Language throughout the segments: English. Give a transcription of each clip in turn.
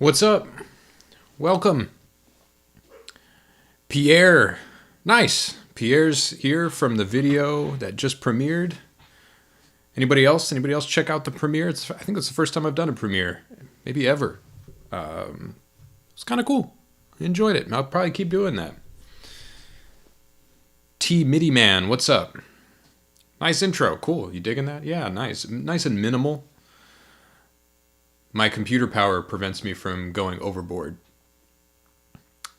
What's up? Welcome. Pierre. Nice. Pierre's here from the video that just premiered. Anybody else? Anybody else check out the premiere? I think it's the first time I've done a premiere. Maybe ever. It's kind of cool. I enjoyed it. And I'll probably keep doing that. T MIDI Man, what's up? Nice intro. Cool. You digging that? Yeah, nice. Nice and minimal. My computer power prevents me from going overboard.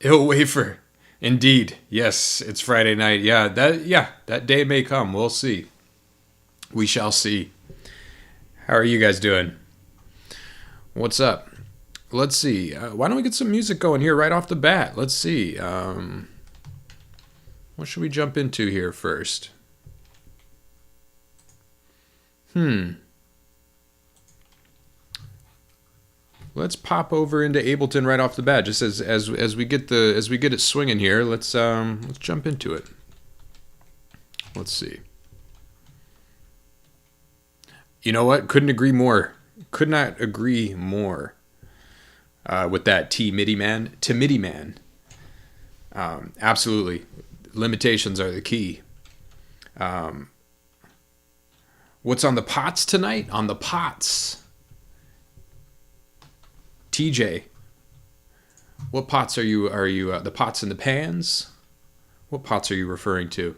Ill wafer. Indeed. Yes, it's Friday night. That day may come. We'll see. We shall see. How are you guys doing? What's up? Let's see. Why don't we get some music going here right off the bat? Let's see. What should we jump into here first? Let's pop over into Ableton right off the bat, just as we get it swinging here. Let's jump into it. Let's see. You know what? Couldn't agree more. Could not agree more with that T MIDI Man. To MIDI Man. Absolutely. Limitations are the key. What's on the pots tonight? On the pots. TJ, what pots are you the pots and the pans? What pots are you referring to?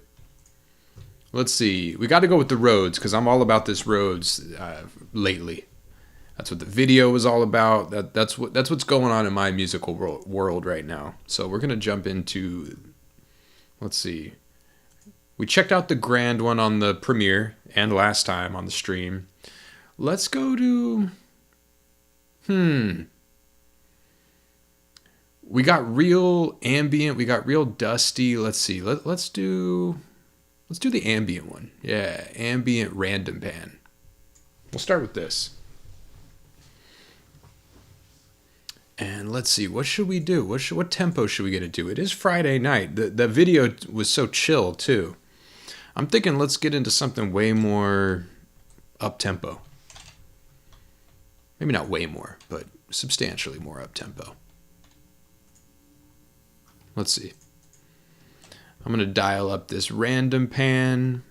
Let's see. We got to go with the Rhodes because I'm all about this Rhodes lately. That's what the video was all about. That's what's going on in my musical world right now. So we're gonna jump into. Let's see. We checked out the grand one on the premiere and last time on the stream. Let's go to. We got real ambient. We got real dusty. Let's see. Let's do the ambient one. Yeah, ambient random pan. We'll start with this. And let's see. What should we do? What tempo should we get into? It is Friday night. The video was so chill too. I'm thinking let's get into something way more up tempo. Maybe not way more, but substantially more up tempo. Let's see. I'm going to dial up this random pan.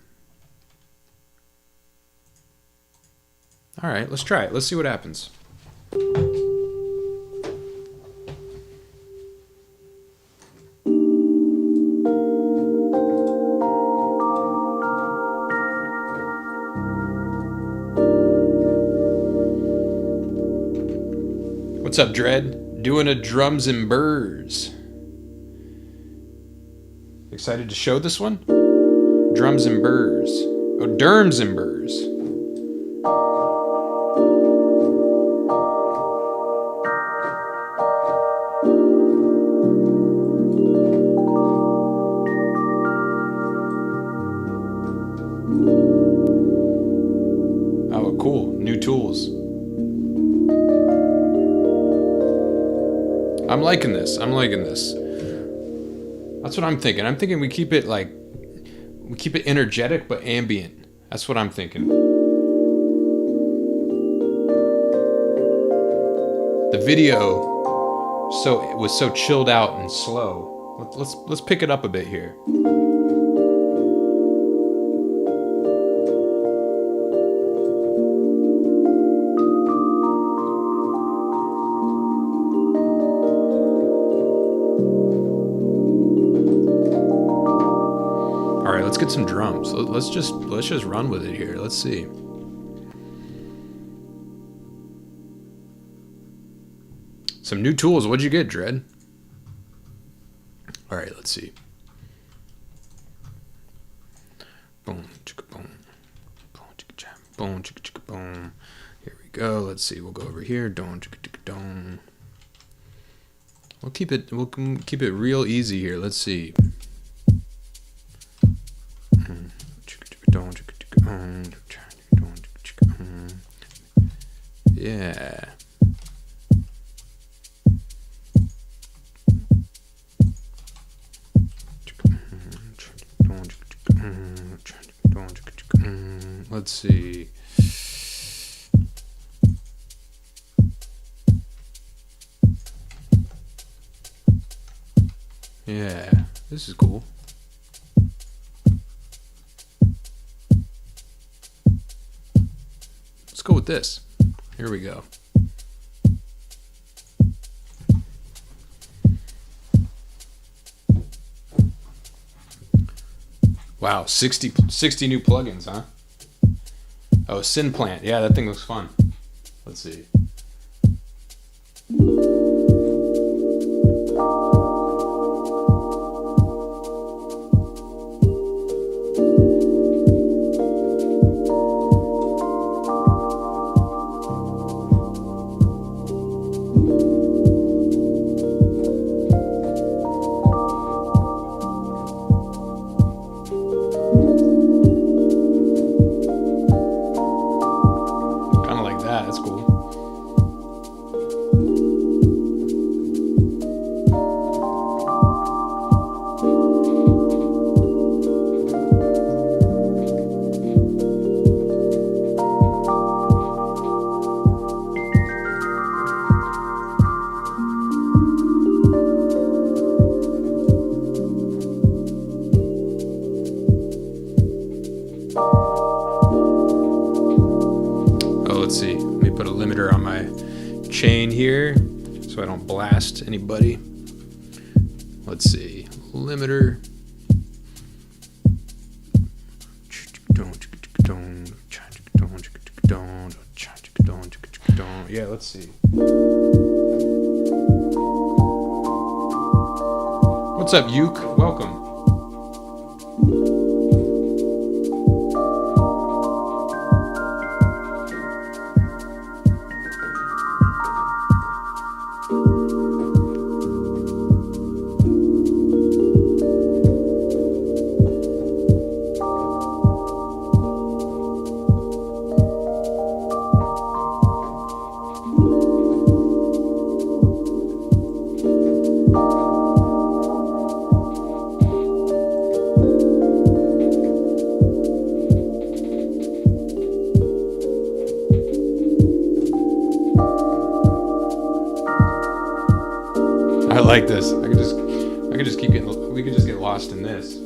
All right, let's try it. Let's see what happens. What's up, Dread? Doing a drums and burrs. Excited to show this one? Drums and burrs. Oh, derms and burrs. Oh, cool. New tools. I'm liking this. That's what I'm thinking. I'm thinking we keep it energetic but ambient. That's what I'm thinking. The video was so chilled out and slow. Let's pick it up a bit here. Let's get some drums. Let's just run with it here. Let's see. Some new tools. What'd you get, Dread? All right, let's see. Boom, chicka boom, boom, chicka jam, boom, chicka chicka boom. Here we go. Let's see. We'll go over here. Don chicka chicka don. We'll keep it real easy here. Let's see. Yeah. Let's see. Yeah, this is cool. Let's go with this. Here we go. Wow, 60 new plugins, huh? Oh, Synplant. Yeah, that thing looks fun. Let's see. That's cool. Let's see. Let me put a limiter on my chain here so I don't blast anybody. Let's see. Limiter. Yeah, let's see. What's up, Uke? Welcome. I like this. I could just keep getting. We could just get lost in this.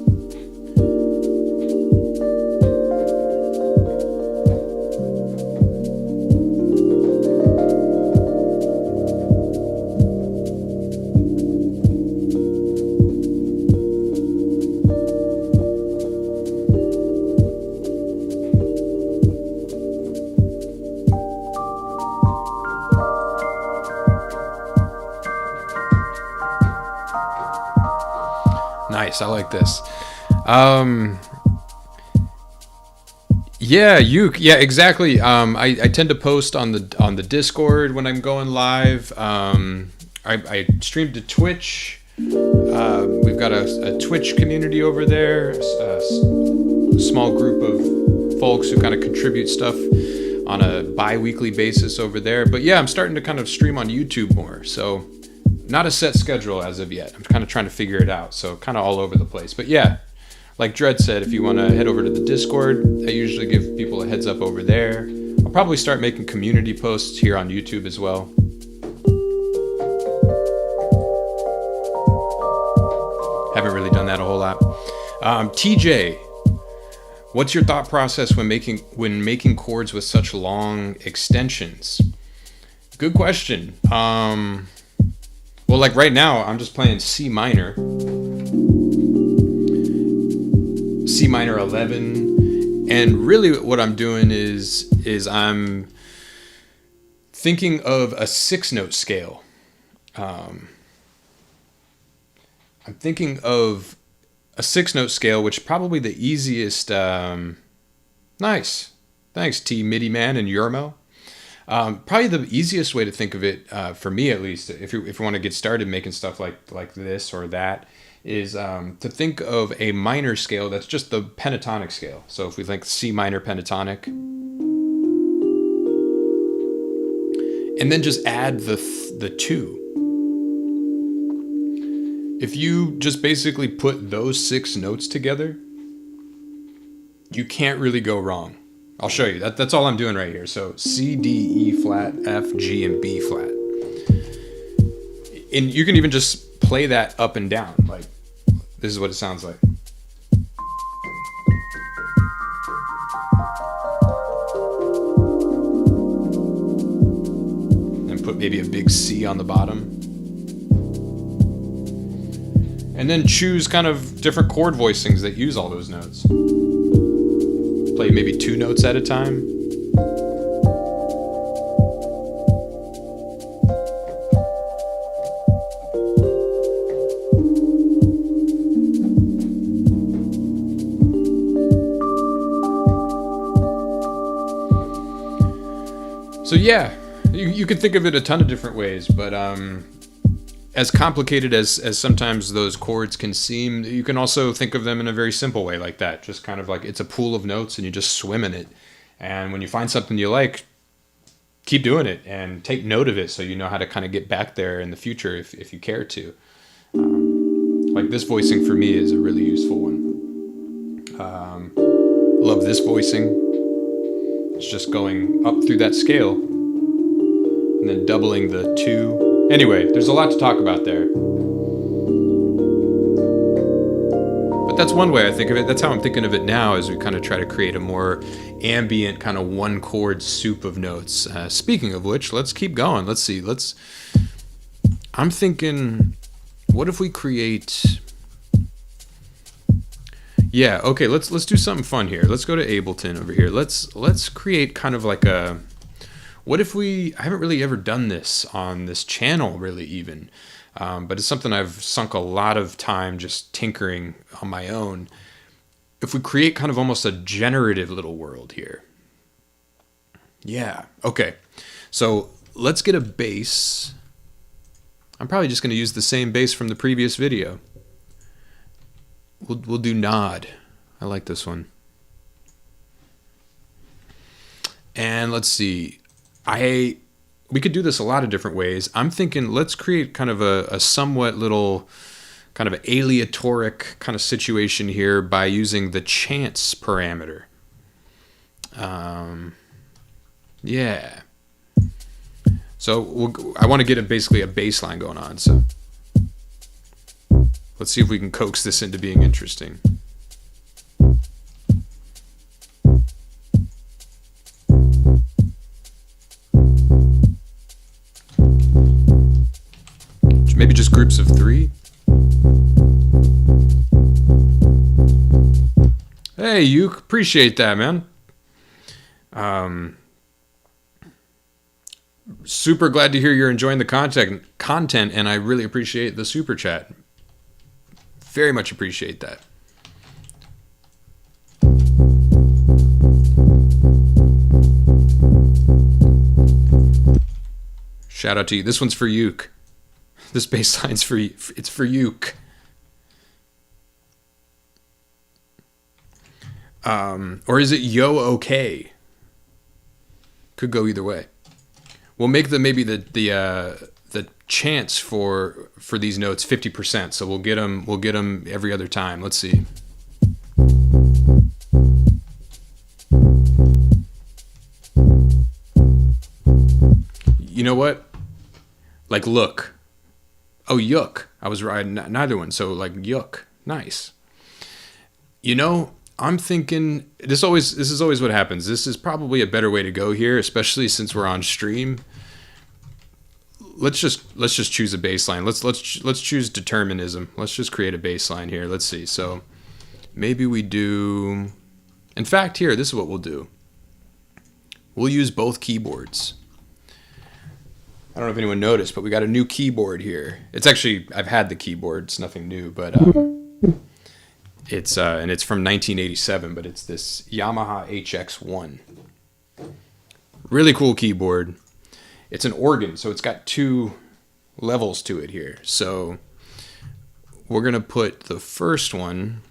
Nice, I like this. Yeah, yeah, exactly. I tend to post on the Discord when I'm going live. I stream to Twitch. We've got a Twitch community over there, a small group of folks who kind of contribute stuff on a bi-weekly basis over there. But yeah, I'm starting to kind of stream on YouTube more. So not a set schedule as of yet. I'm kind of trying to figure it out. So kind of all over the place. But yeah, like Dredd said, if you want to head over to the Discord, I usually give people a heads up over there. I'll probably start making community posts here on YouTube as well. Haven't really done that a whole lot. TJ, what's your thought process when making chords with such long extensions? Good question. Well, like right now, I'm just playing C minor 11, and really what I'm doing is I'm thinking of a 6-note scale. I'm thinking of a 6-note scale, which is probably the easiest. Nice, thanks T MIDI Man and Yurmo. Probably the easiest way to think of it, for me at least, if you want to get started making stuff like this or that, is to think of a minor scale that's just the pentatonic scale. So if we think C minor pentatonic, and then just add the 2. If you just basically put those 6 notes together, you can't really go wrong. I'll show you. That's all I'm doing right here. So C, D, E flat, F, G, and B flat. And you can even just play that up and down. Like This is what it sounds like. And put maybe a big C on the bottom. And then choose kind of different chord voicings that use all those notes. Play maybe 2 notes at a time. So yeah, you can think of it a ton of different ways, but as complicated as sometimes those chords can seem, you can also think of them in a very simple way like that. Just kind of like it's a pool of notes and you just swim in it. And when you find something you like, keep doing it and take note of it so you know how to kind of get back there in the future if you care to. Like this voicing for me is a really useful one. Love this voicing. It's just going up through that scale and then doubling the 2. Anyway, there's a lot to talk about there. But that's one way I think of it. That's how I'm thinking of it now as we kind of try to create a more ambient kind of one chord soup of notes. Speaking of which, let's keep going. Let's see. I'm thinking, what if we create... Yeah, okay, let's do something fun here. Let's go to Ableton over here. Let's create kind of like a... What if I haven't really ever done this on this channel really even, but it's something I've sunk a lot of time just tinkering on my own. If we create kind of almost a generative little world here. Yeah, okay. So let's get a bass. I'm probably just going to use the same bass from the previous video. We'll do Nod. I like this one. And let's see. We could do this a lot of different ways. I'm thinking let's create kind of a somewhat little kind of aleatoric kind of situation here by using the chance parameter. Yeah. So I want to get basically a bass line going on. So let's see if we can coax this into being interesting. Maybe just groups of 3. Hey, you appreciate that, man. Super glad to hear you're enjoying the content, and I really appreciate the super chat. Very much appreciate that. Shout out to you. This one's for you. This bass line's for you. It's for you. Or is it yo okay? Could go either way. We'll make maybe the chance for these notes 50%. So we'll get them every other time. Let's see. You know what? Like look. Oh, yuck. I was right. Neither one. So like yuck. Nice. You know, I'm thinking this is always what happens. This is probably a better way to go here, especially since we're on stream. Let's just choose a bass line. Let's choose determinism. Let's just create a bass line here. Let's see. So maybe we do, in fact, here, this is what we'll do. We'll use both keyboards. I don't know if anyone noticed, but we got a new keyboard here. It's actually, I've had the keyboard. It's nothing new, but it's from 1987, but it's this Yamaha HX1. Really cool keyboard. It's an organ, so it's got 2 levels to it here. So we're going to put the first one,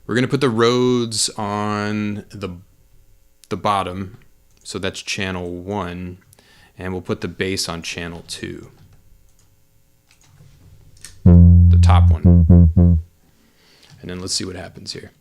we're going to put the Rhodes on the bottom. So that's channel 1. And we'll put the bass on channel 2. The top one. And then let's see what happens here.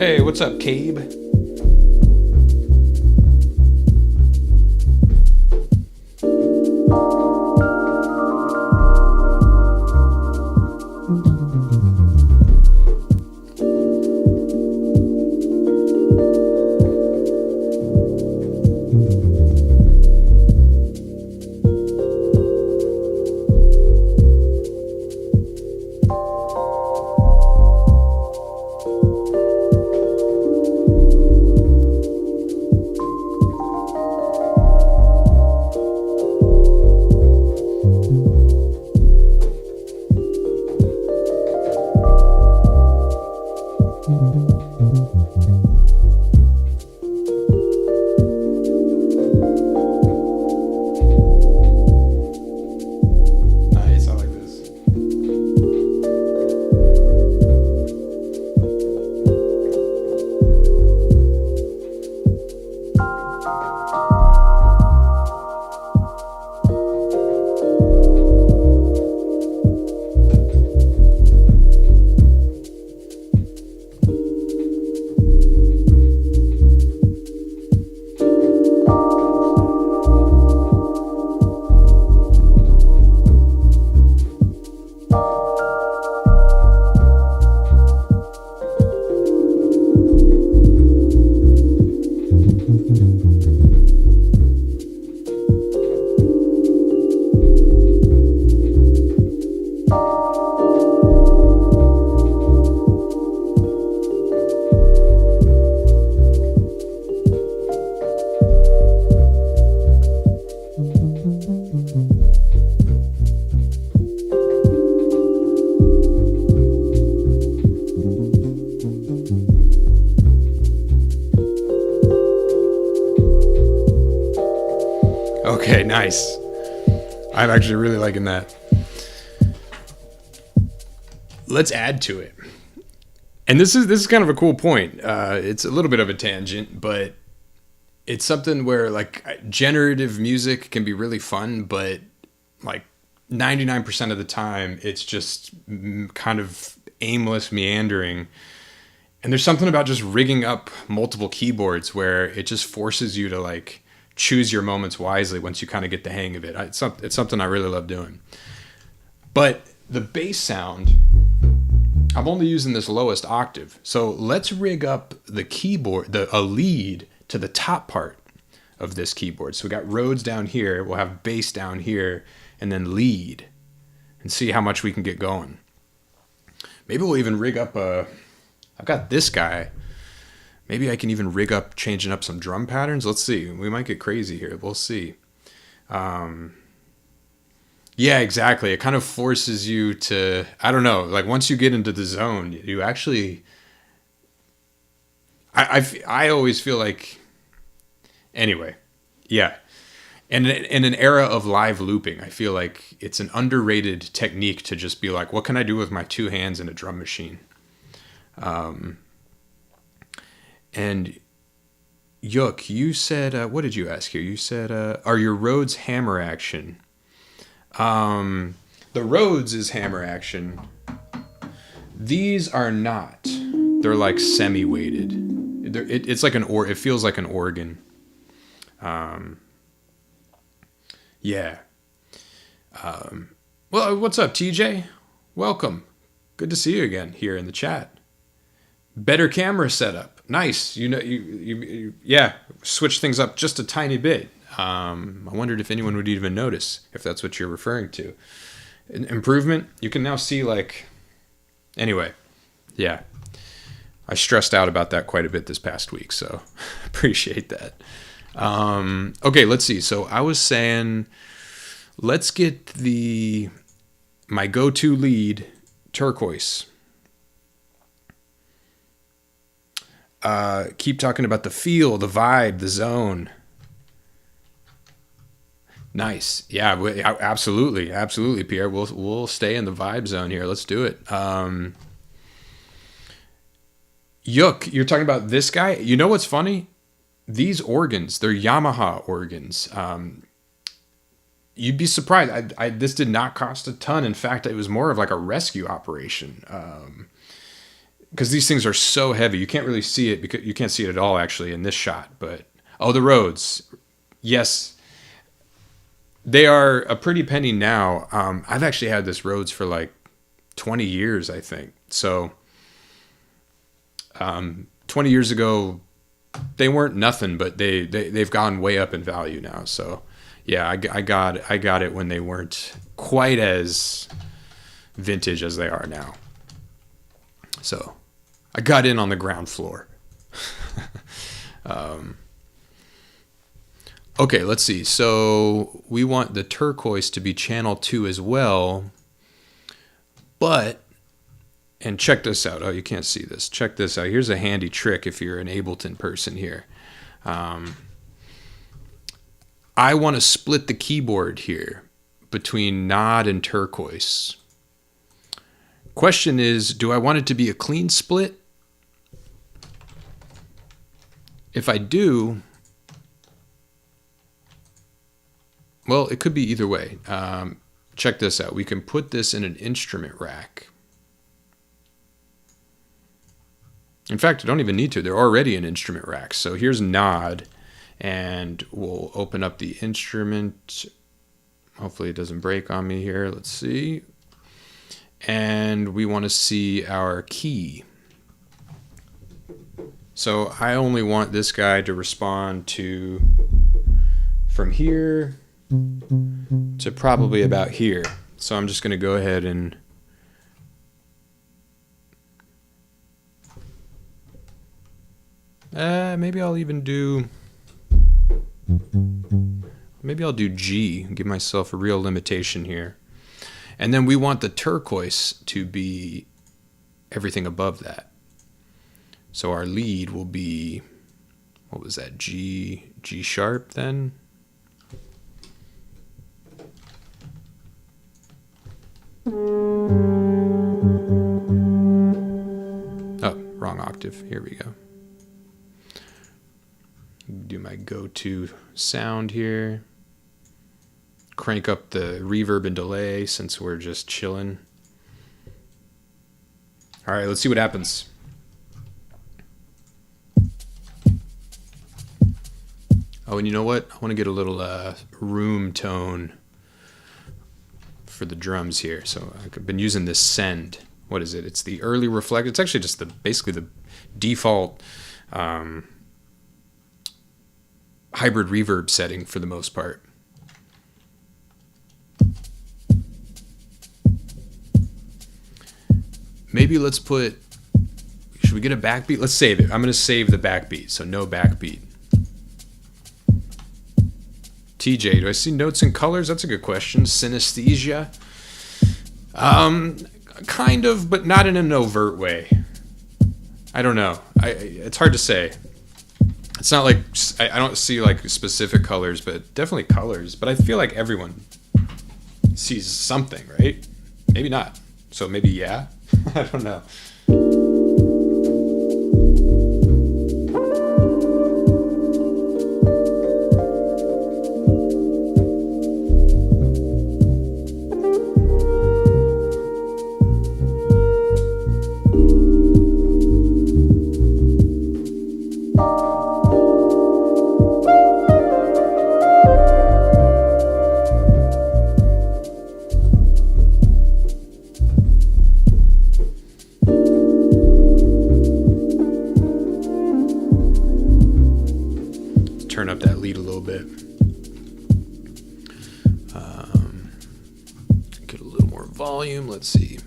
Hey, what's up, Cabe? Nice, I like this. Okay, nice. I'm actually really liking that. Let's add to it. And this is kind of a cool point. It's a little bit of a tangent, but it's something where like generative music can be really fun, but like 99% of the time it's just kind of aimless meandering. And there's something about just rigging up multiple keyboards where it just forces you to like choose your moments wisely once you kind of get the hang of it. It's something I really love doing. But the bass sound, I'm only using this lowest octave. So let's rig up the keyboard, a lead to the top part of this keyboard. So we got Rhodes down here, we'll have bass down here, and then lead, and see how much we can get going. Maybe we'll even rig up I've got this guy. Maybe I can even rig up, changing up some drum patterns. Let's see. We might get crazy here. We'll see. Yeah, exactly. It kind of forces you to, I don't know, like once you get into the zone, you actually, I always feel like, anyway, yeah. And in an era of live looping, I feel like it's an underrated technique to just be like, what can I do with my two hands in a drum machine? And Yook, you said, what did you ask here? You said, are your Rhodes hammer action? The Rhodes is hammer action. These are not. They're like semi-weighted. It's like it feels like an organ. Yeah. Well, what's up, TJ? Welcome. Good to see you again here in the chat. Better camera setup. Nice. You yeah, switch things up just a tiny bit. I wondered if anyone would even notice, if that's what you're referring to. Improvement. You can now see like, anyway, yeah. I stressed out about that quite a bit this past week, so appreciate that. Okay, let's see. So I was saying, let's get my go-to lead, turquoise. Keep talking about the feel, the vibe, the zone. Nice. Yeah, absolutely, Pierre. We'll stay in the vibe zone here. Let's do it. Yook, you're talking about this guy? You know what's funny? These organs, they're Yamaha organs. You'd be surprised. This did not cost a ton. In fact, it was more of like a rescue operation. because these things are so heavy. You can't really see it, because you can't see it at all actually in this shot. But oh, the Rhodes, yes, they are a pretty penny now. I've actually had this Rhodes for like 20 years, I think. So 20 years ago, they weren't nothing, but they've gone way up in value now. So yeah, I got it when they weren't quite as vintage as they are now. So I got in on the ground floor. Okay, let's see. So we want the turquoise to be channel 2 as well. But, and check this out. Oh, you can't see this. Check this out. Here's a handy trick if you're an Ableton person here. I want to split the keyboard here between nod and turquoise. Question is, do I want it to be a clean split? If I do, well, it could be either way. Check this out. We can put this in an instrument rack. In fact, I don't even need to. They're already in instrument racks. So here's nod, and we'll open up the instrument. Hopefully it doesn't break on me here. Let's see. And we want to see our key. So I only want this guy to respond to from here to probably about here. So I'm just going to go ahead and maybe I'll do G, give myself a real limitation here. And then we want the turquoise to be everything above that. So our lead will be, what was that, G sharp then? Oh, wrong octave. Here we go. Do my go-to sound here. Crank up the reverb and delay since we're just chilling. All right, let's see what happens. Oh, and you know what? I want to get a little room tone for the drums here. So I've been using this send. What is it? It's the early reflect. It's actually just basically the default hybrid reverb setting for the most part. Maybe let's put, should we get a backbeat? Let's save it. I'm going to save the backbeat, so no backbeat. TJ, do I see notes and colors? That's a good question. Synesthesia? Kind of, but not in an overt way. I don't know. It's hard to say. It's not like, I don't see like specific colors, but definitely colors. But I feel like everyone sees something, right? Maybe not. So maybe yeah. I don't know. Turn up that lead a little bit. Get a little more volume. Let's see.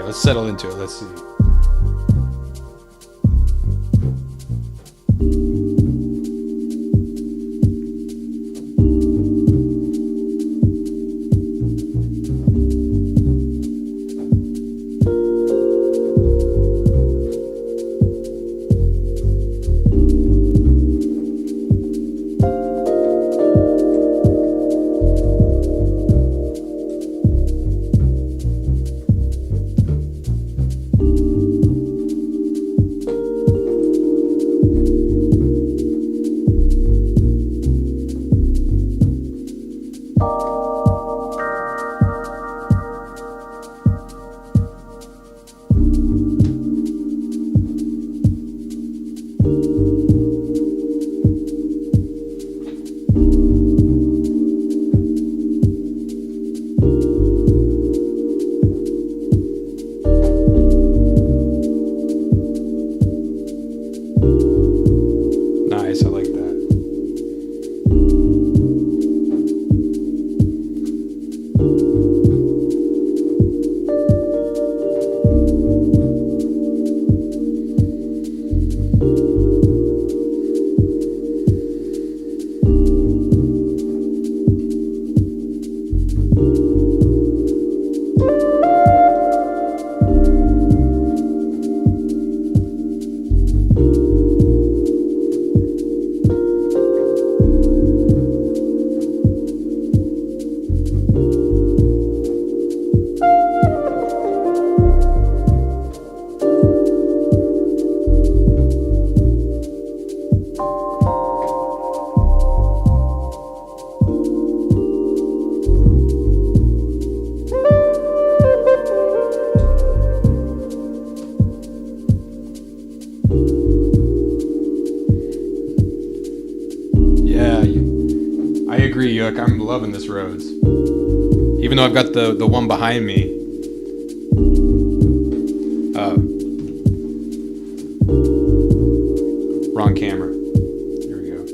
Let's settle into it. Let's see. Yook. I'm loving this Rhodes. Even though I've got the one behind me. Wrong camera. Here we go.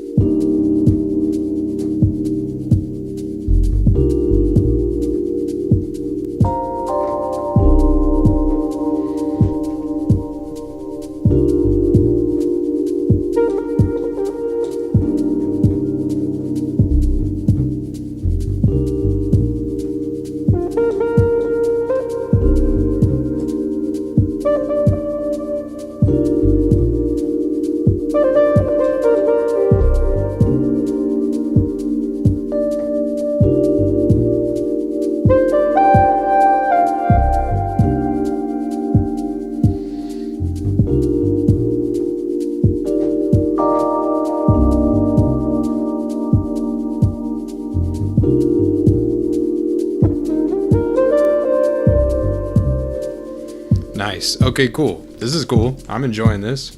Nice. Okay, cool. This is cool. I'm enjoying this.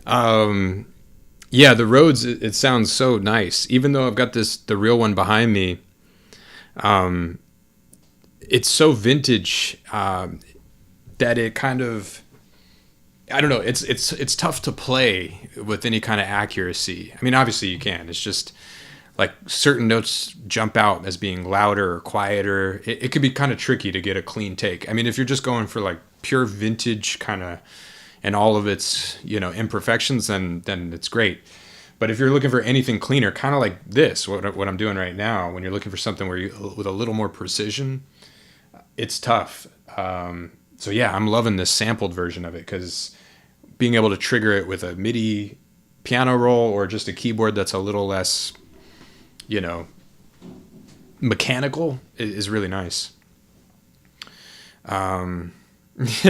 Yeah, the Rhodes, it sounds so nice. Even though I've got the real one behind me, it's so vintage that it kind of, I don't know, it's tough to play with any kind of accuracy. I mean, obviously you can. It's just like certain notes jump out as being louder or quieter. It could be kind of tricky to get a clean take. I mean, if you're just going for like pure vintage kind of and all of its, imperfections, then it's great. But if you're looking for anything cleaner, kind of like this, what I'm doing right now, when you're looking for something with a little more precision, it's tough. So yeah, I'm loving this sampled version of it, because being able to trigger it with a MIDI piano roll or just a keyboard that's a little less, mechanical is really nice.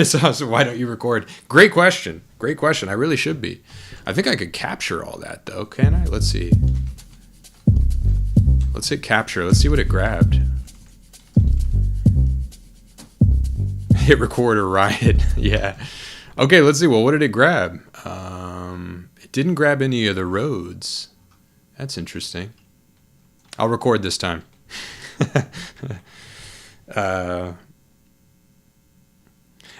So why don't you record? Great question. I really should be. I think I could capture all that though. Can I? Let's see. Let's hit capture. Let's see what it grabbed. Hit record or riot. Yeah. Okay, let's see. Well, what did it grab? It didn't grab any of the Rhodes. That's interesting. I'll record this time.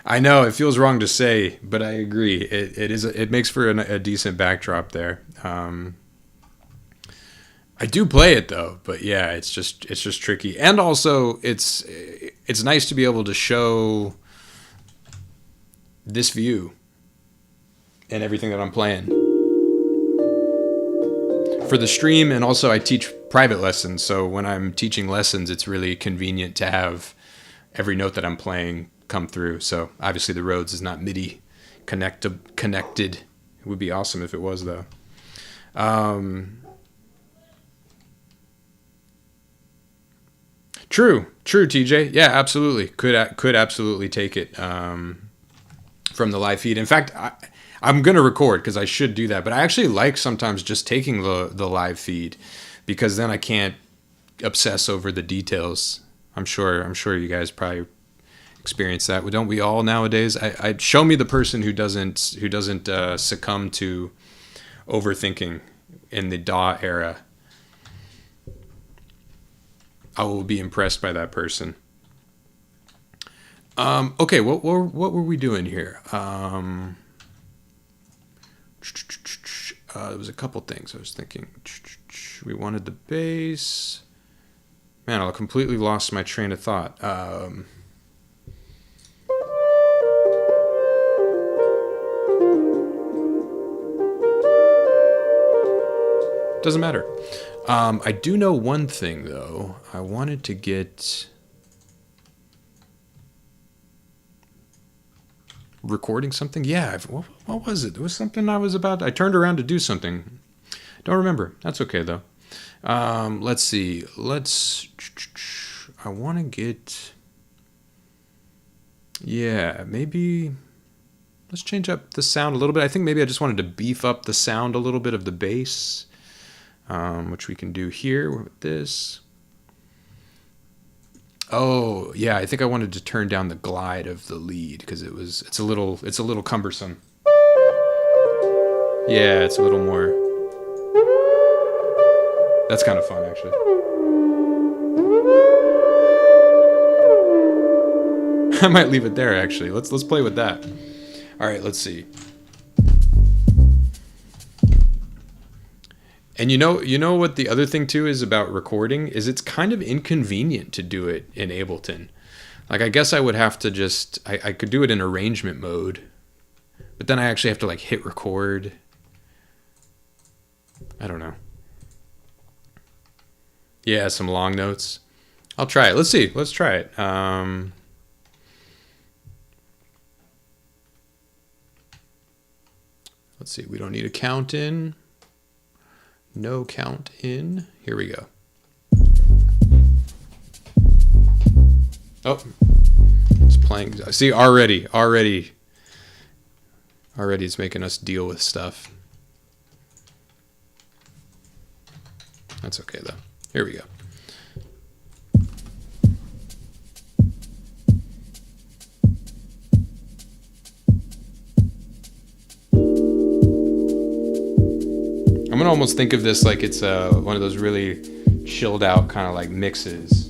I know it feels wrong to say, but I agree. It makes for a decent backdrop there. I do play it though, but yeah, it's just tricky. And also it's nice to be able to show this view and everything that I'm playing for the stream. And also I teach private lessons, so when I'm teaching lessons, it's really convenient to have every note that I'm playing come through. So obviously the Rhodes is not MIDI connected. It would be awesome if it was though. True, TJ. Yeah, absolutely. Could absolutely take it from the live feed. In fact, I'm gonna record because I should do that. But I actually like sometimes just taking the live feed, because then I can't obsess over the details. I'm sure you guys probably experience that. Don't we all nowadays? I show me the person who doesn't succumb to overthinking in the DAW era. I will be impressed by that person. Okay, what were we doing here? There was a couple things I was thinking. We wanted the bass. Man, I completely lost my train of thought. Doesn't matter. I do know one thing, though. I wanted to get recording something. Yeah, what was it? It was something I turned around to do something. Don't remember. That's okay, though. Let's see. I want to get... Yeah, maybe... Let's change up the sound a little bit. I think maybe I just wanted to beef up the sound a little bit of the bass. Which we can do here with this. Oh yeah, I think I wanted to turn down the glide of the lead because it's a little cumbersome. Yeah, it's a little more. That's kind of fun, actually. I might leave it there, actually. Let's play with that. All right, let's see. And you know what the other thing too is about recording is it's kind of inconvenient to do it in Ableton. Like I guess I would have to just I could do it in arrangement mode, but then I actually have to like hit record. I don't know. Yeah, some long notes. I'll try it. Let's see. Let's try it. Let's see. We don't need a count in. No count in. Here we go. Oh, it's playing. See, already it's making us deal with stuff. That's okay though. Here we go. I'm gonna almost think of this like it's one of those really chilled out kind of like mixes.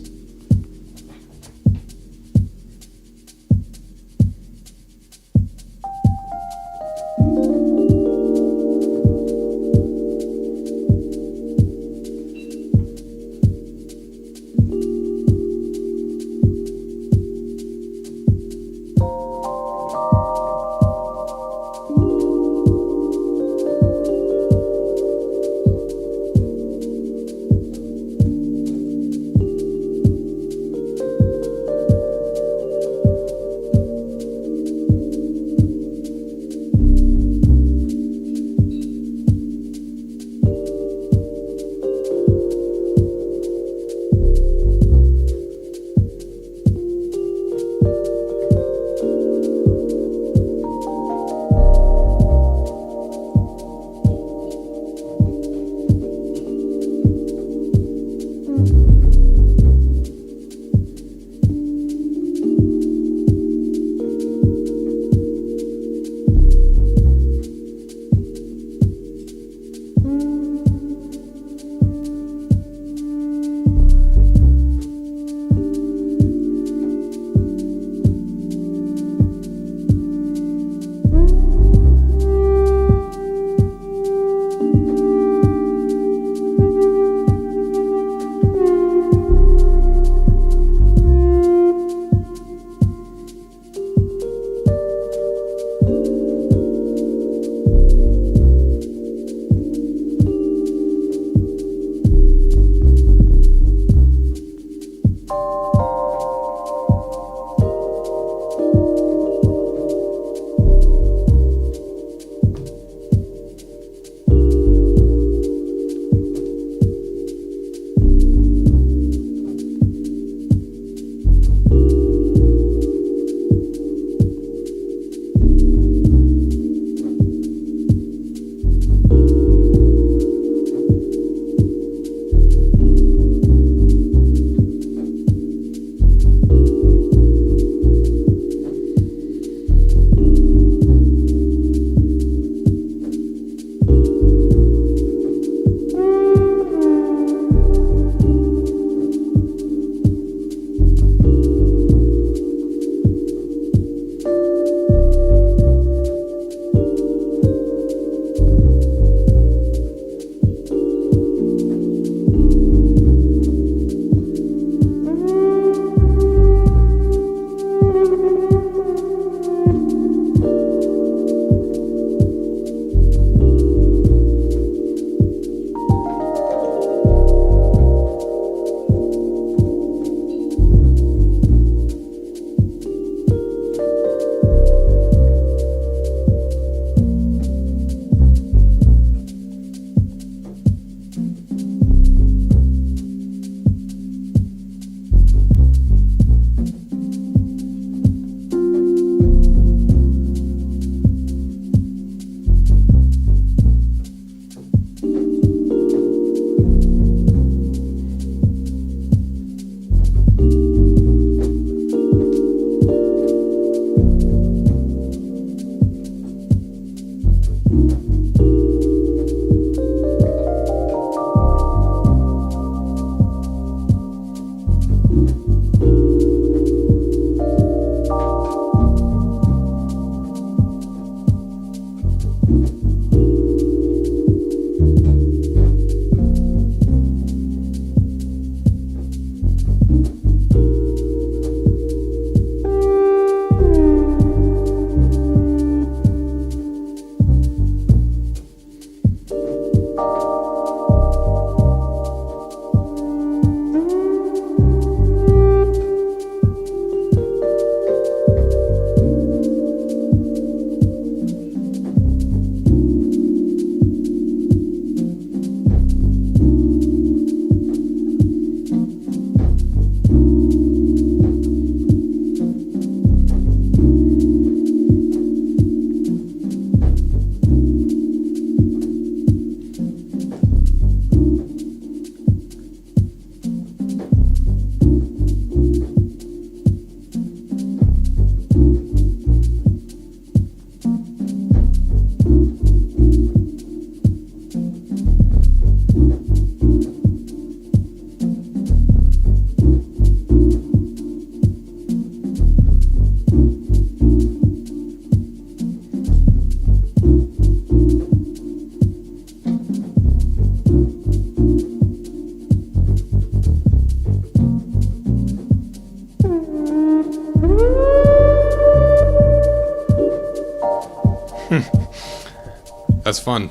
That's fun.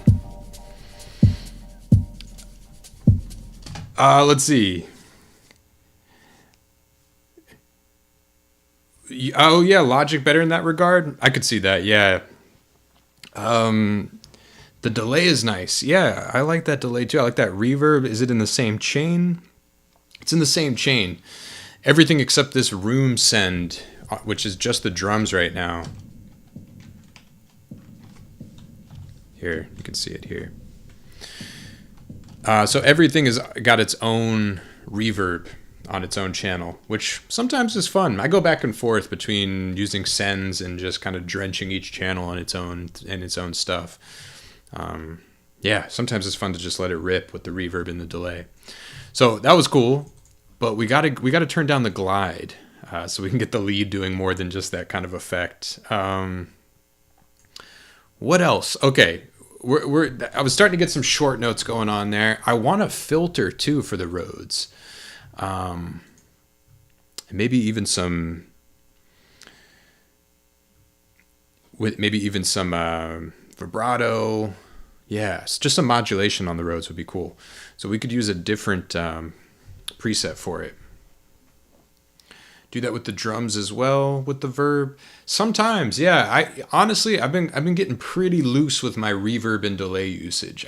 Let's see. Oh yeah, Logic better in that regard. I could see that. Yeah. The delay is nice. Yeah, I like that delay too. I like that reverb. Is it in the same chain? It's in the same chain. Everything except this room send, which is just the drums right now. Here, you can see it here. So everything has got its own reverb on its own channel, which sometimes is fun. I go back and forth between using sends and just kind of drenching each channel in its own stuff. Yeah, sometimes it's fun to just let it rip with the reverb and the delay. So that was cool, but we gotta turn down the glide so we can get the lead doing more than just that kind of effect. What else? Okay, I was starting to get some short notes going on there. I want a filter too for the Rhodes, maybe even some vibrato. Yeah, just some modulation on the Rhodes would be cool. So we could use a different preset for it. Do that with the drums as well, with the verb. Sometimes, yeah. I've been getting pretty loose with my reverb and delay usage.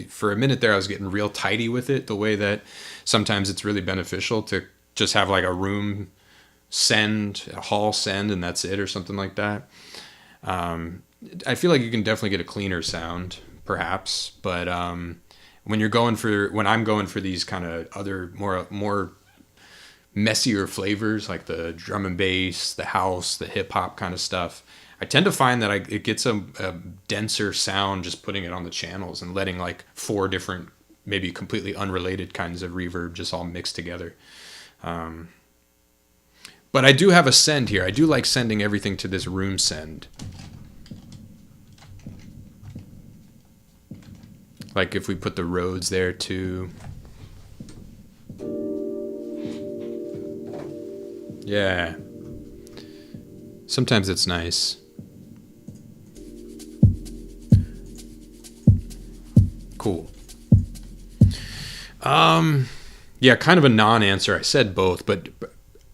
For a minute there, I was getting real tidy with it. The way that sometimes it's really beneficial to just have like a room send, a hall send, and that's it, or something like that. I feel like you can definitely get a cleaner sound, perhaps, but when I'm going for these kind of other more messier flavors, like the drum and bass, the house, the hip hop kind of stuff, I tend to find that it gets a denser sound just putting it on the channels and letting like 4 different, maybe completely unrelated kinds of reverb just all mixed together. But I do have a send here. I do like sending everything to this room send. Like if we put the Rhodes there too. Yeah. Sometimes it's nice. Cool. Yeah, kind of a non-answer. I said both, but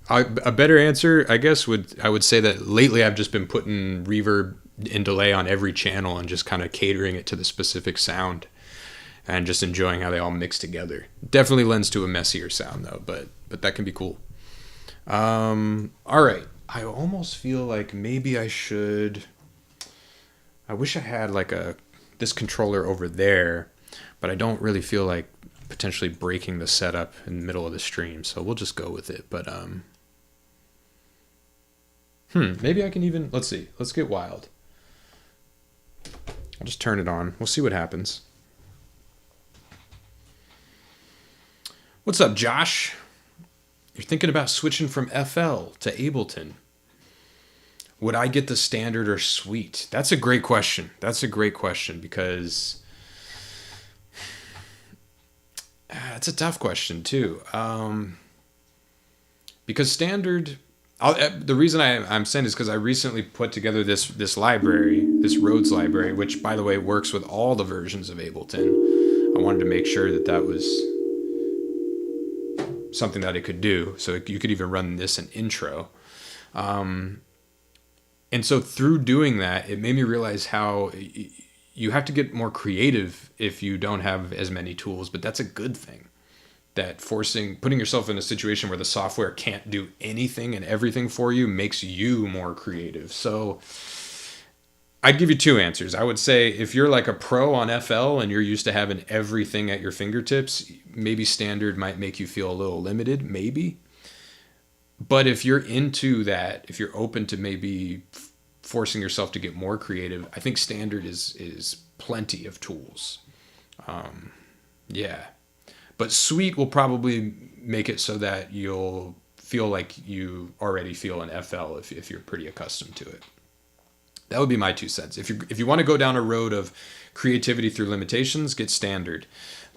a better answer, I guess, I would say that lately I've just been putting reverb and delay on every channel and just kind of catering it to the specific sound and just enjoying how they all mix together. Definitely lends to a messier sound though, but that can be cool. All right. I almost feel like maybe I wish I had like this controller over there, but I don't really feel like potentially breaking the setup in the middle of the stream, so we'll just go with it. But maybe I can even, let's see, let's get wild. I'll just turn it on. We'll see what happens. What's up, Josh? You're thinking about switching from FL to Ableton. Would I get the standard or suite? That's a great question. Because it's a tough question too. Because standard, the reason I'm saying is because I recently put together this library, this Rhodes library, which by the way works with all the versions of Ableton. I wanted to make sure that was something that it could do, so you could even run this in intro. And so through doing that, it made me realize how you have to get more creative if you don't have as many tools, but that's a good thing. That putting yourself in a situation where the software can't do anything and everything for you makes you more creative. So I'd give you 2 answers. I would say if you're like a pro on FL and you're used to having everything at your fingertips, maybe standard might make you feel a little limited, maybe. But if you're into that, if you're open to maybe forcing yourself to get more creative, I think standard is plenty of tools. Yeah. But suite will probably make it so that you'll feel like you already feel an FL if you're pretty accustomed to it. That would be my 2 cents. If you want to go down a road of creativity through limitations, get standard.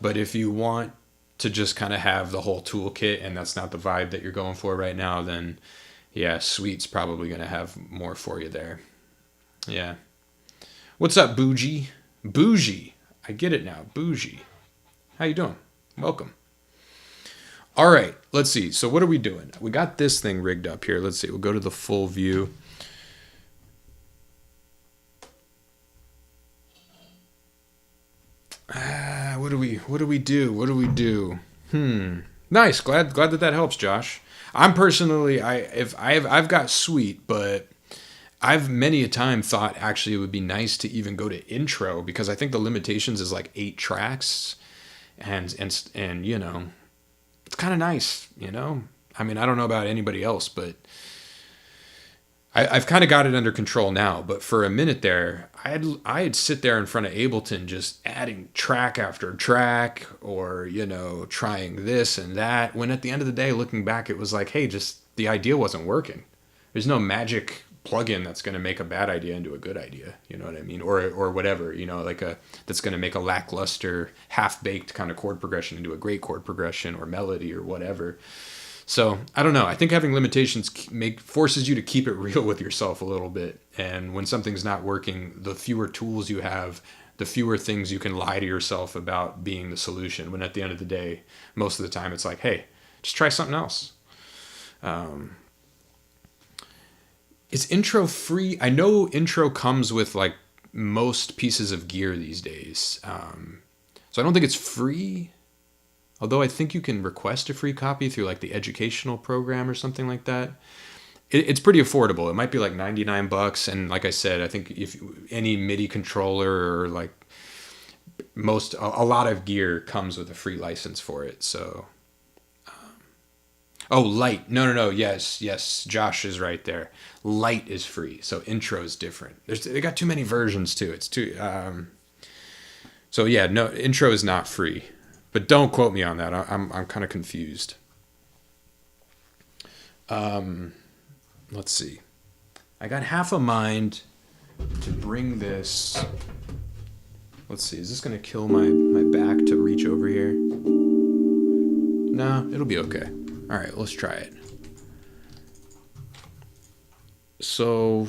But if you want to just kind of have the whole toolkit and that's not the vibe that you're going for right now, then yeah, suite's probably going to have more for you there. Yeah. What's up, Bougie? Bougie. I get it now. Bougie. How you doing? Welcome. All right, let's see. So what are we doing? We got this thing rigged up here. Let's see. We'll go to the full view. What do we do? Nice. Glad that helps, Josh. I'm personally, I've got Sweet, but I've many a time thought actually it would be nice to even go to intro, because I think the limitations is like 8 tracks, and you know, it's kind of nice, you know. I mean, I don't know about anybody else, but I've kind of got it under control now. But for a minute there, I'd sit there in front of Ableton just adding track after track, or, you know, trying this and that, when at the end of the day, looking back, it was like, hey, just the idea wasn't working. There's no magic plugin that's going to make a bad idea into a good idea, you know what I mean? Or whatever, you know, like that's going to make a lackluster, half-baked kind of chord progression into a great chord progression or melody or whatever. So I don't know. I think having limitations forces you to keep it real with yourself a little bit. And when something's not working, the fewer tools you have, the fewer things you can lie to yourself about being the solution. When at the end of the day, most of the time it's like, hey, just try something else. Is intro free? I know intro comes with like most pieces of gear these days. So I don't think it's free. Although I think you can request a free copy through like the educational program or something like that. It's pretty affordable. It might be like $99. And like I said, I think if any MIDI controller or like a lot of gear comes with a free license for it. So, oh, Light. No. Yes. Josh is right there. Light is free. So intro is different. They got too many versions too. It's too, so yeah, no, intro is not free. But don't quote me on that. I'm kind of confused. Let's see. I got half a mind to bring this. Let's see. Is this going to kill my back to reach over here? No, it'll be okay. All right, let's try it. So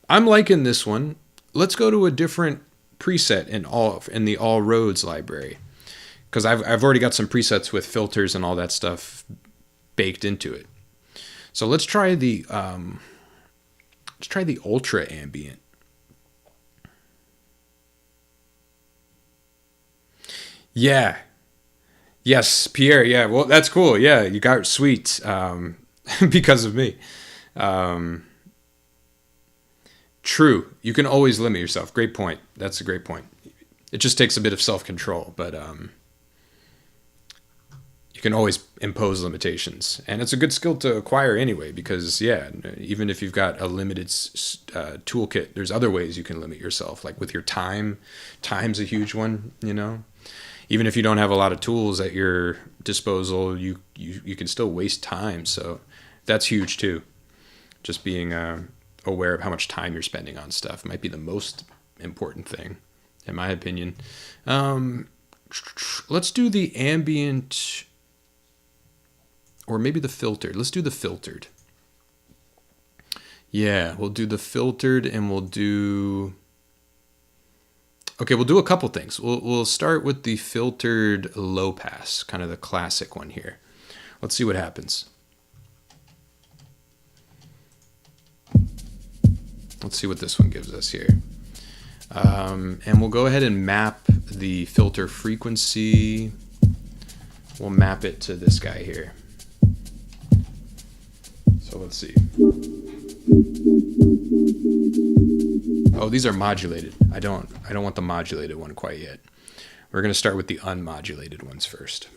I'm liking this one. Let's go to a different preset in the All Rhodes library, because I've already got some presets with filters and all that stuff baked into it. So let's try the ultra ambient. Yeah. Yes, Pierre. Yeah. Well, that's cool. Yeah, you got Sweet because of me. True. You can always limit yourself. Great point. That's a great point. It just takes a bit of self-control, but you can always impose limitations, and it's a good skill to acquire anyway, because yeah, even if you've got a limited toolkit, there's other ways you can limit yourself, like with your time. Time's a huge one, you know. Even if you don't have a lot of tools at your disposal, you can still waste time, so that's huge too. Just being aware of how much time you're spending on stuff might be the most important thing, in my opinion. Let's do the ambient, or maybe the filtered. Let's do the filtered. Yeah, we'll do the filtered, and we'll do a couple things. We'll start with the filtered low pass, kind of the classic one here. Let's see what happens. Let's see what this one gives us here. And we'll go ahead and map the filter frequency. We'll map it to this guy here. So let's see. Oh, these are modulated. I don't want the modulated one quite yet. We're going to start with the unmodulated ones first.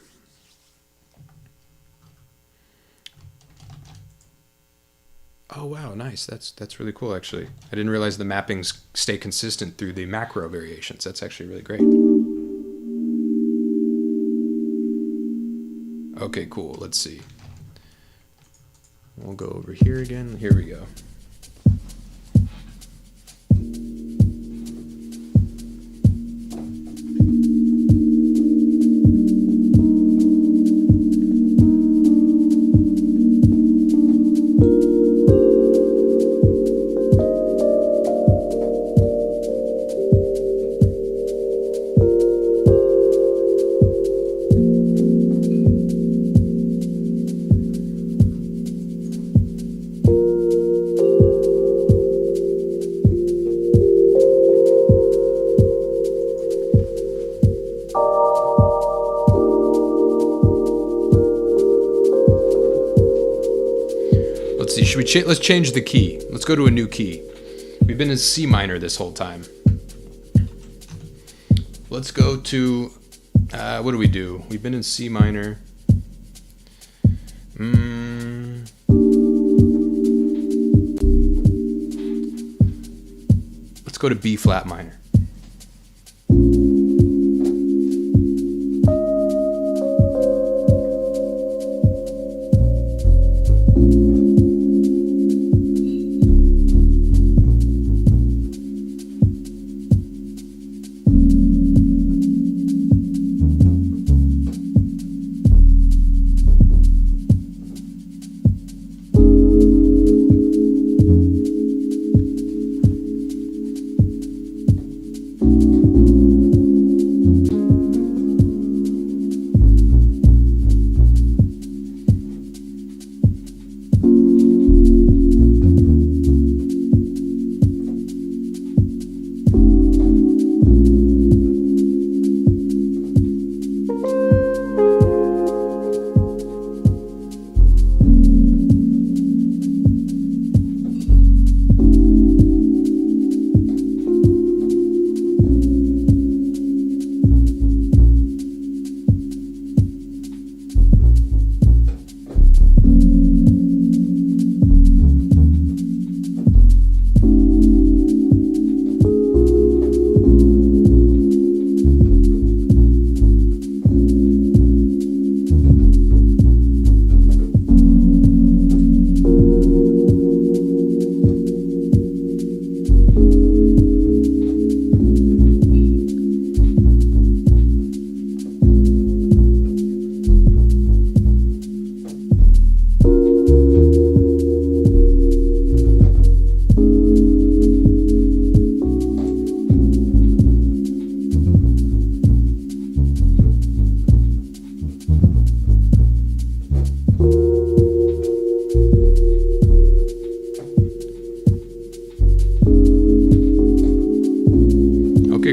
Oh wow, nice. That's really cool actually. I didn't realize the mappings stay consistent through the macro variations. That's actually really great. Okay, cool. Let's see. We'll go over here again. Here we go. see. Should we let's change the key. Let's go to a new key. We've been in C minor this whole time. Let's go to, what do we do? We've been in C minor. Let's go to B flat minor.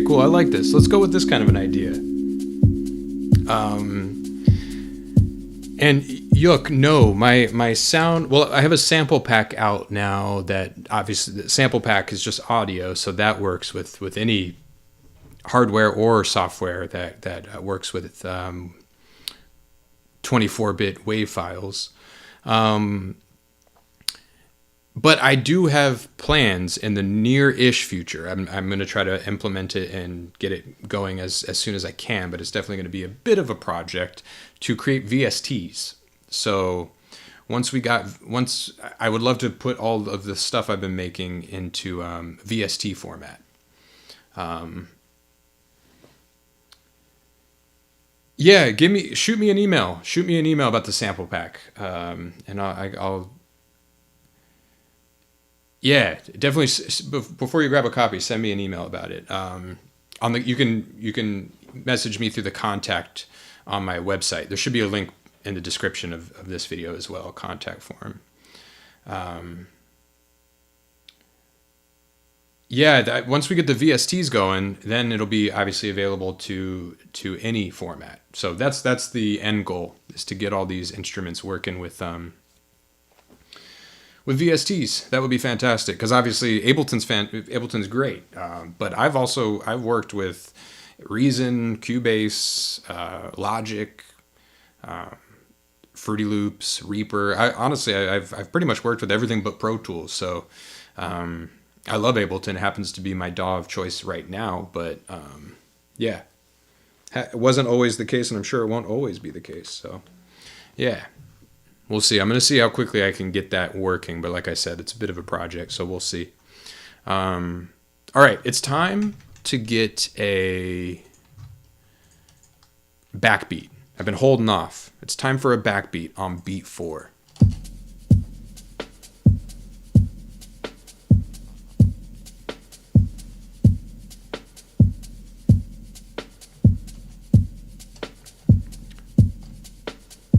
Cool, I like this. Let's go with this kind of an idea. And look, no, my sound, well, I have a sample pack out now that obviously the sample pack is just audio, so that works with any hardware or software that works with 24-bit WAV files. But I do have plans in the near-ish future. I'm going to try to implement it and get it going as soon as I can, but it's definitely going to be a bit of a project to create VSTs. So once I would love to put all of the stuff I've been making into VST format. Yeah, shoot me an email. Shoot me an email about the sample pack, and I'll. Yeah, definitely. Before you grab a copy, send me an email about it. You can message me through the contact on my website. There should be a link in the description of this video as well, contact form. Once we get the VSTs going, then it'll be obviously available to any format. So that's the end goal, is to get all these instruments working with VSTs. That would be fantastic, because obviously Ableton's great, but I've worked with Reason, Cubase, Logic, Fruity Loops, Reaper. I've pretty much worked with everything but Pro Tools. So I love Ableton. It happens to be my DAW of choice right now, but it wasn't always the case, and I'm sure it won't always be the case. So yeah. We'll see. I'm going to see how quickly I can get that working. But like I said, it's a bit of a project, so we'll see. All right, it's time to get a backbeat. I've been holding off. It's time for a backbeat on beat 4.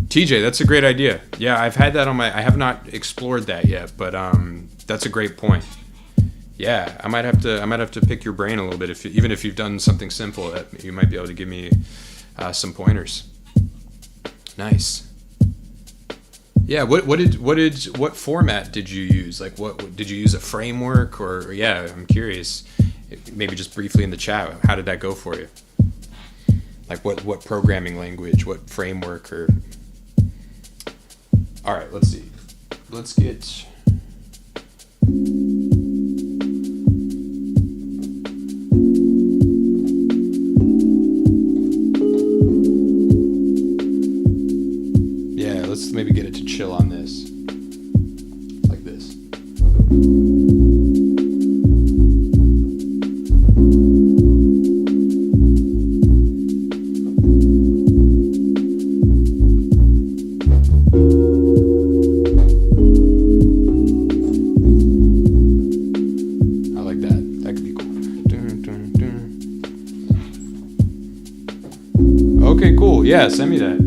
TJ, that's a great idea. Yeah, I've had that I have not explored that yet, but that's a great point. Yeah, I might have to pick your brain a little bit, even if you've done something simple, you might be able to give me some pointers. Nice. Yeah, what format did you use? Like, what did you use, a framework, or yeah, I'm curious. Maybe just briefly in the chat, how did that go for you? Like, what programming language, what framework, or? All right, let's see. Let's get. Let's maybe get it to chill on this. Like this. I like that. That could be cool. Dun, dun, dun. Okay, cool. Yeah, send me that.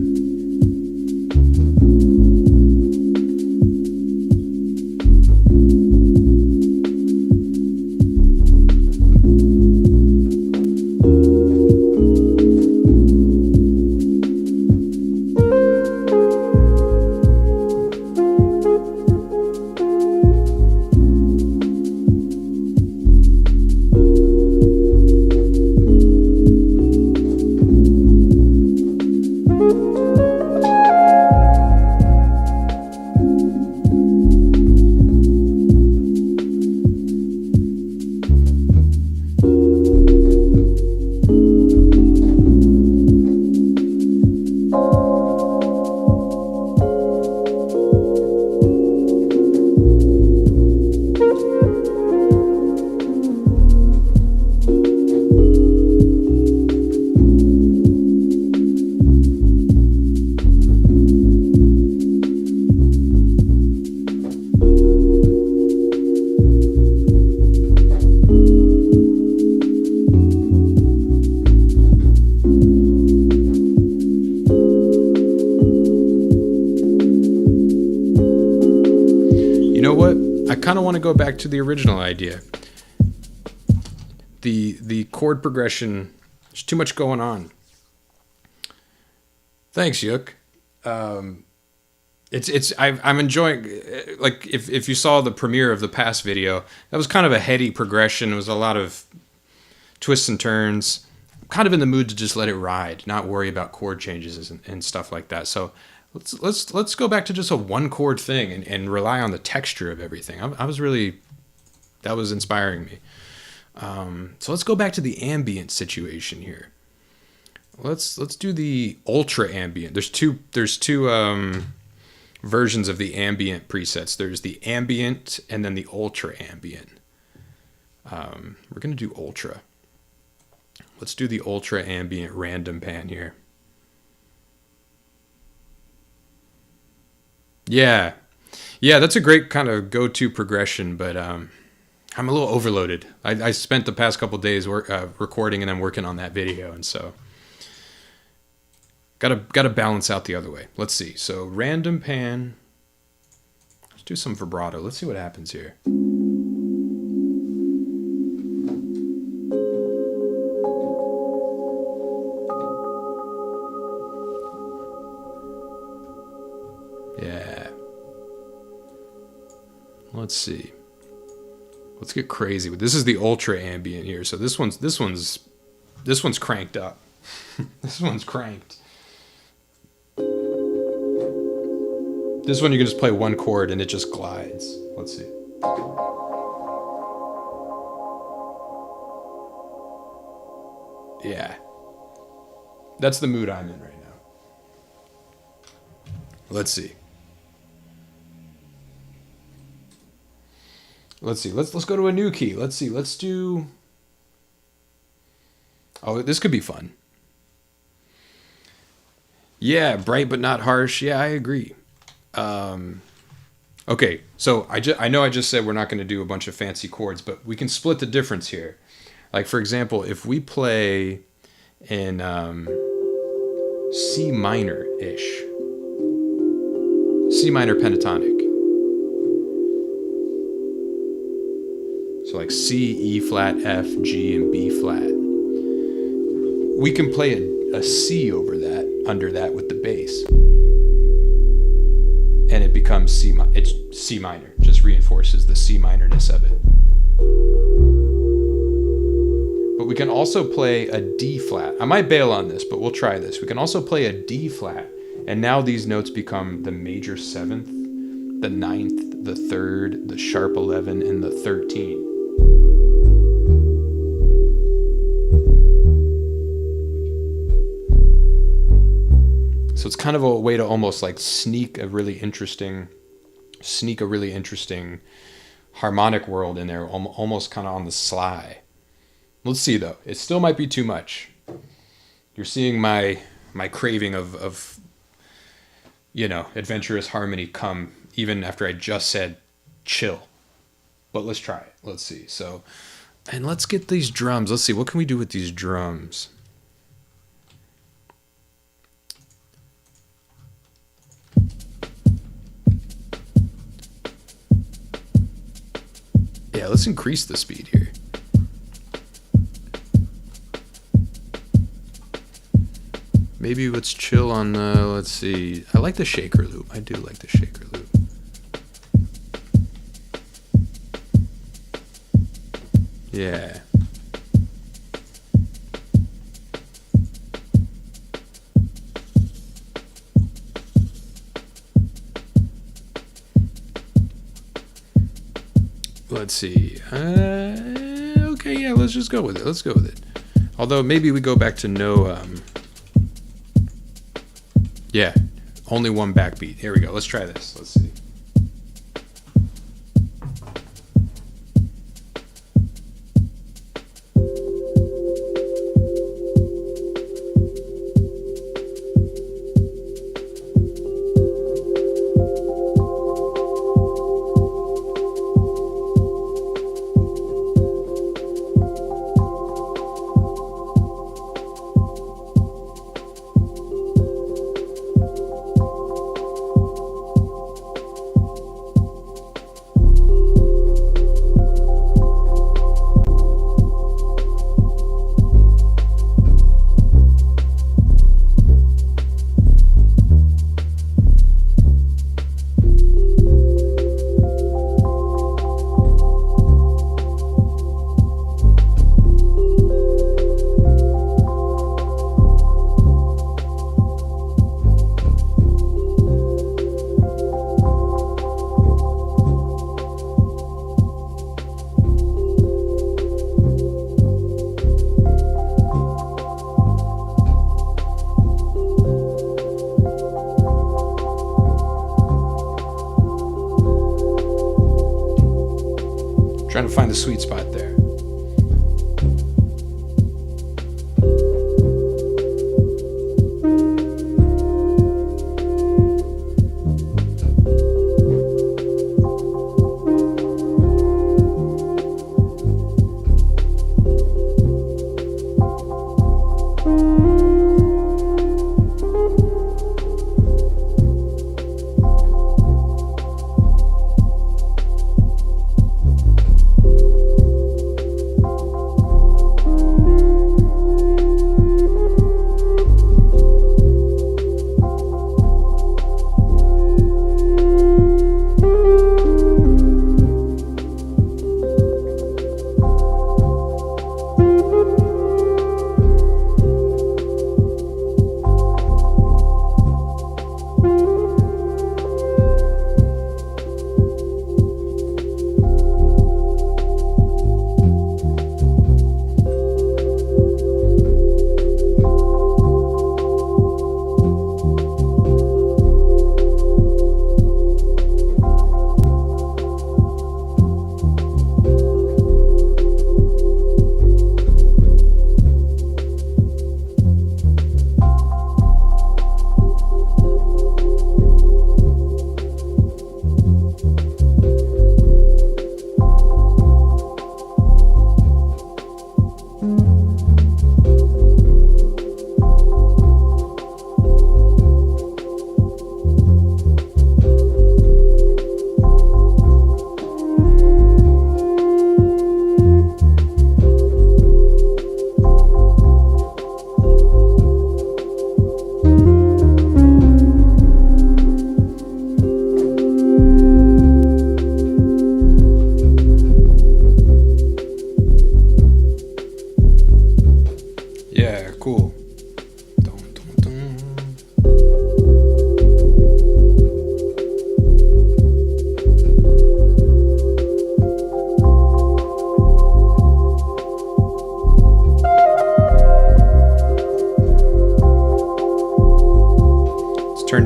Kind of want to go back to the original idea. The chord progression, there's too much going on. Thanks, Yuk. I'm enjoying, like, if you saw the premiere of the past video, that was kind of a heady progression. It was a lot of twists and turns. I'm kind of in the mood to just let it ride, not worry about chord changes and stuff like that. So let's go back to just a one chord thing and rely on the texture of everything. That was inspiring me. So let's go back to the ambient situation here. Let's do the ultra ambient. There's two versions of the ambient presets. There's the ambient and then the ultra ambient. We're gonna do ultra. Let's do the ultra ambient random pan here. Yeah, that's a great kind of go-to progression, but I'm a little overloaded. I spent the past couple days recording and then working on that video, and so gotta balance out the other way. Let's see. So random pan. Let's do some vibrato. Let's see what happens here. Yeah. Let's see. Let's get crazy with this. Is the ultra ambient here. So this one's cranked up. This one's cranked. This one you can just play one chord and it just glides. Let's see. Yeah. That's the mood I'm in right now. Let's see. Let's go to a new key. Let's see. Let's do. Oh, this could be fun. Yeah, bright but not harsh. Yeah, I agree. Okay, so I know I just said we're not going to do a bunch of fancy chords, but we can split the difference here. Like, for example, if we play in C minor-ish, C minor pentatonic. So like C, E flat, F, G, and B flat. We can play a C over that, under that with the bass. And it becomes it's C minor, just reinforces the C minorness of it. But we can also play a D flat. I might bail on this, but we'll try this. We can also play a D flat, and now these notes become the major 7th, the 9th, the 3rd, the sharp 11, and the 13. So it's kind of a way to almost like sneak a really interesting harmonic world in there, almost kind of on the sly. Let's see though. It still might be too much. You're seeing my craving of adventurous harmony come even after I just said chill. But let's try it. Let's see. So, and let's get these drums. Let's see, what can we do with these drums? Yeah, let's increase the speed here. Maybe let's chill on the, let's see. I like the shaker loop. I do like the shaker loop. Yeah. Let's see. Okay, yeah, let's just go with it. Let's go with it. Although maybe we go back to no, yeah, only one backbeat. Here we go. Let's try this. Let's see. Trying to find the sweet spot there.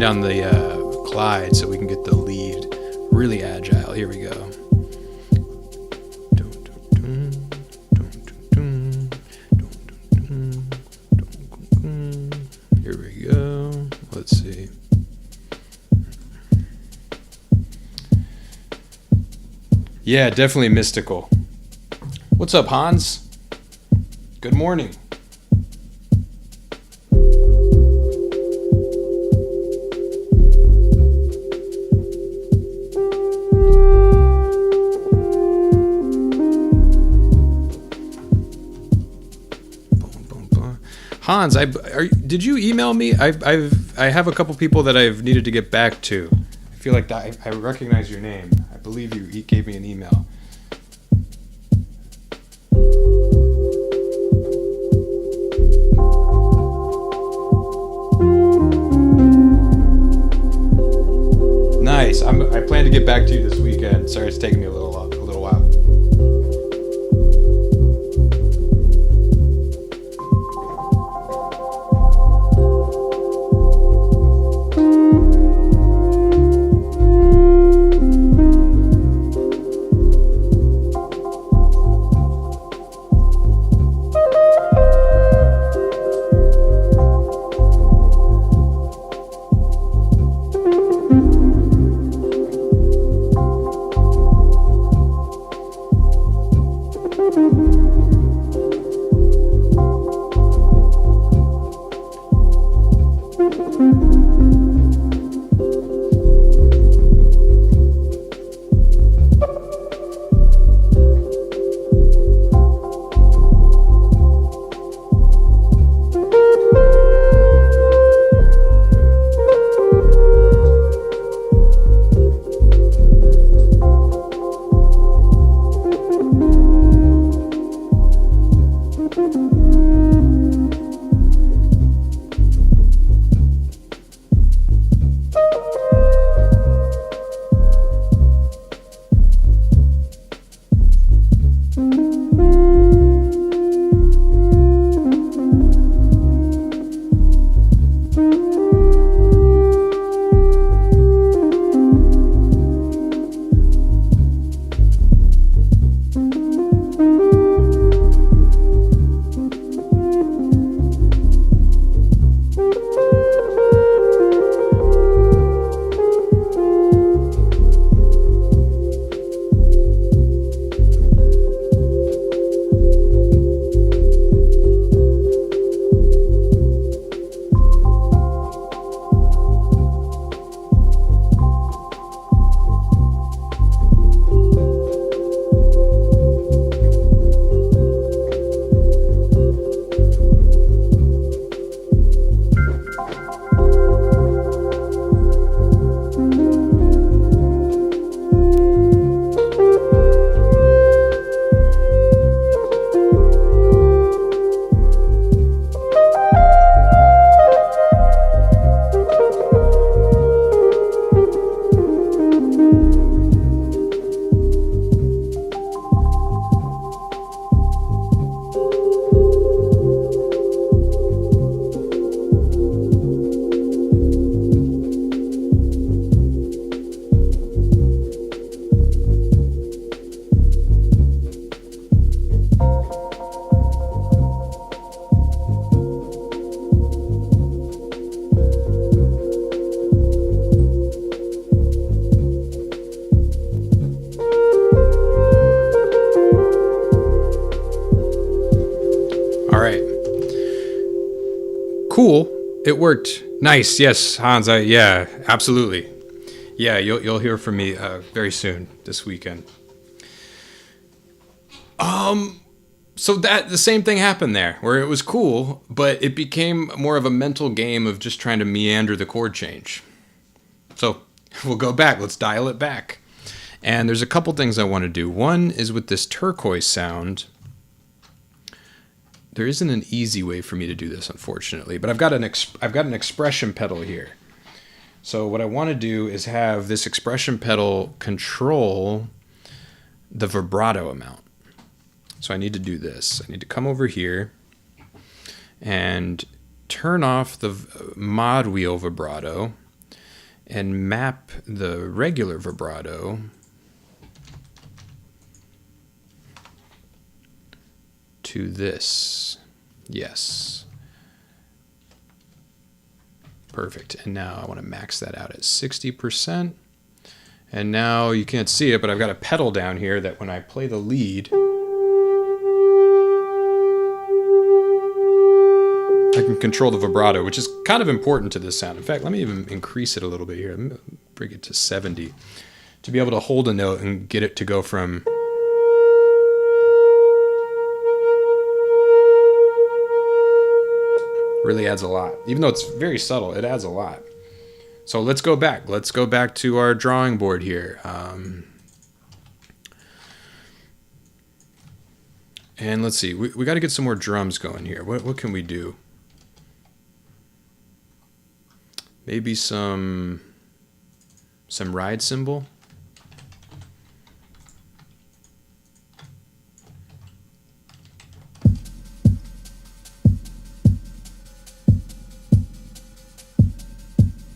down the glide so we can get the lead really agile. Here we go. Here we go. Let's see. Yeah, definitely mystical. What's up, Hans? Good morning. Hans, did you email me? I have a couple people that I've needed to get back to. I feel like that, I recognize your name. I believe you gave me an email. Nice. I plan to get back to you this weekend. Sorry, it's taking me a little while. Cool. It worked. Nice. Yes, Hans. Yeah, absolutely. Yeah, you'll hear from me very soon this weekend. So that the same thing happened there, where it was cool, but it became more of a mental game of just trying to meander the chord change. So we'll go back. Let's dial it back. And there's a couple things I want to do. One is with this turquoise sound. There isn't an easy way for me to do this, unfortunately, but I've got an expression pedal here. So what I want to do is have this expression pedal control the vibrato amount. So I need to do this. I need to come over here and turn off the mod wheel vibrato and map the regular vibrato to this. Yes. Perfect. And now I want to max that out at 60%. And now you can't see it, but I've got a pedal down here that when I play the lead, I can control the vibrato, which is kind of important to this sound. In fact, let me even increase it a little bit here. Let me bring it to 70 to be able to hold a note and get it to go from really adds a lot. Even though it's very subtle, it adds a lot. So let's go back. Let's go back to our drawing board here. And let's see. We got to get some more drums going here. What can we do? Maybe some ride cymbal.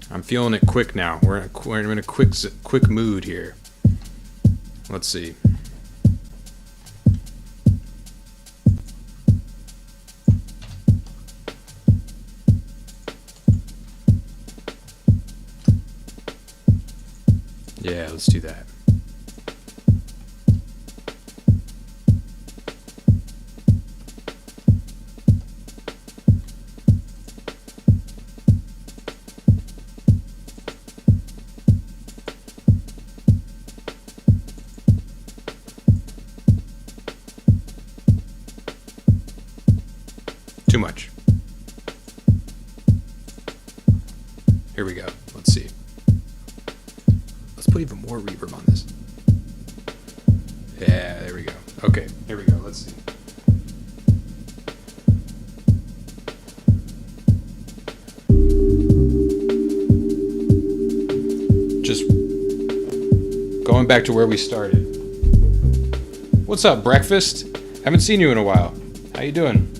I'm feeling it quick now. We're in a quick mood here. Let's see. Yeah, let's do that. Too much. Here we go. Let's see. Let's put even more reverb on this. Yeah, there we go. Okay, here we go. Let's see. Just going back to where we started. What's up, breakfast? Haven't seen you in a while. How you doing?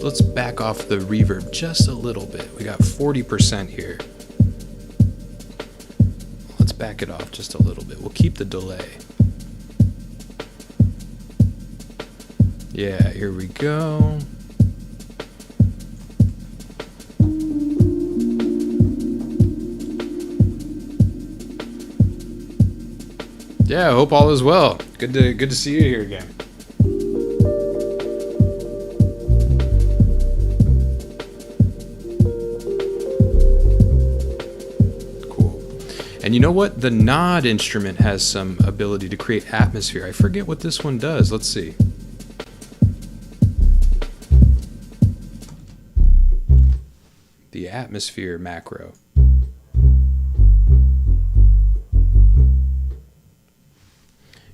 Let's back off the reverb just a little bit. We got 40% here. Let's back it off just a little bit. We'll keep the delay. Yeah, here we go. Yeah, I hope all is well. Good to see you here again. And you know what? The nod instrument has some ability to create atmosphere. I forget what this one does. Let's see. The atmosphere macro.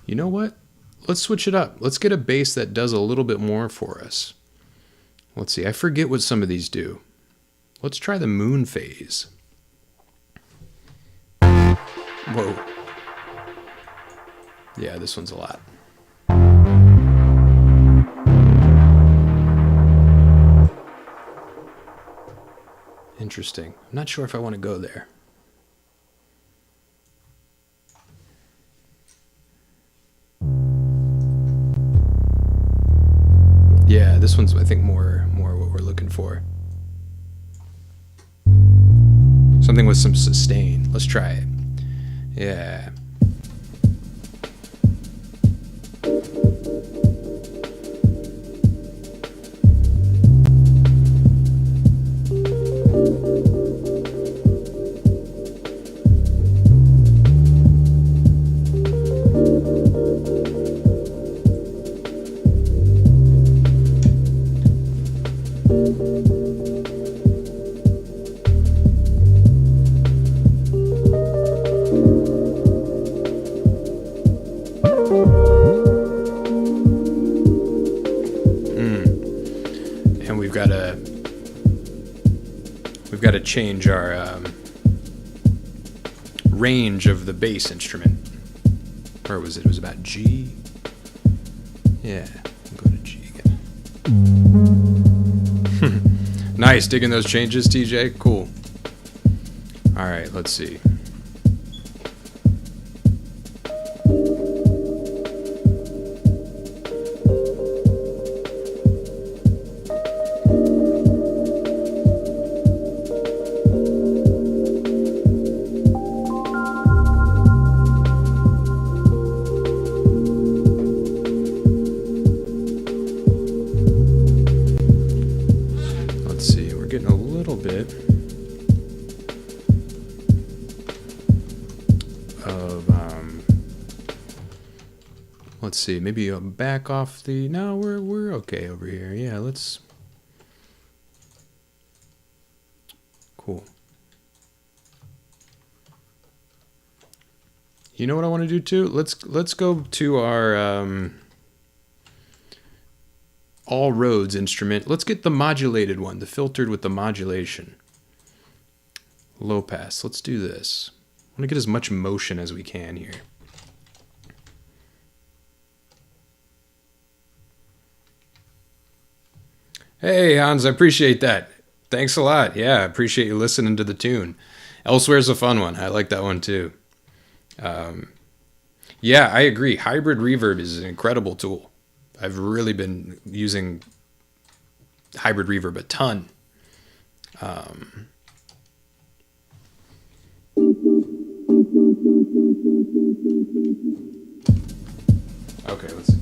You know what? Let's switch it up. Let's get a bass that does a little bit more for us. Let's see. I forget what some of these do. Let's try the moon phase. Whoa. Yeah, this one's a lot. Interesting. I'm not sure if I want to go there. Yeah, this one's, I think, more what we're looking for. Something with some sustain. Let's try it. Yeah. We've got to change our range of the bass instrument. Where was it? It was about G. Yeah, go to G again. Nice, digging those changes, TJ. Cool. All right, let's see. Let's see, maybe back off the, no, we're okay over here. Yeah, let's, cool. You know what I want to do too? Let's go to our All Rhodes instrument. Let's get the modulated one, the filtered with the modulation. Low pass, let's do this. I want to get as much motion as we can here. Hey, Hans, I appreciate that. Thanks a lot. Yeah, I appreciate you listening to the tune. Elsewhere's a fun one. I like that one too. Yeah, I agree. Hybrid reverb is an incredible tool. I've really been using hybrid reverb a ton. Okay, let's see.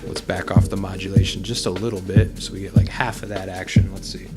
Let's back off the modulation just a little bit so we get like half of that action. Let's see.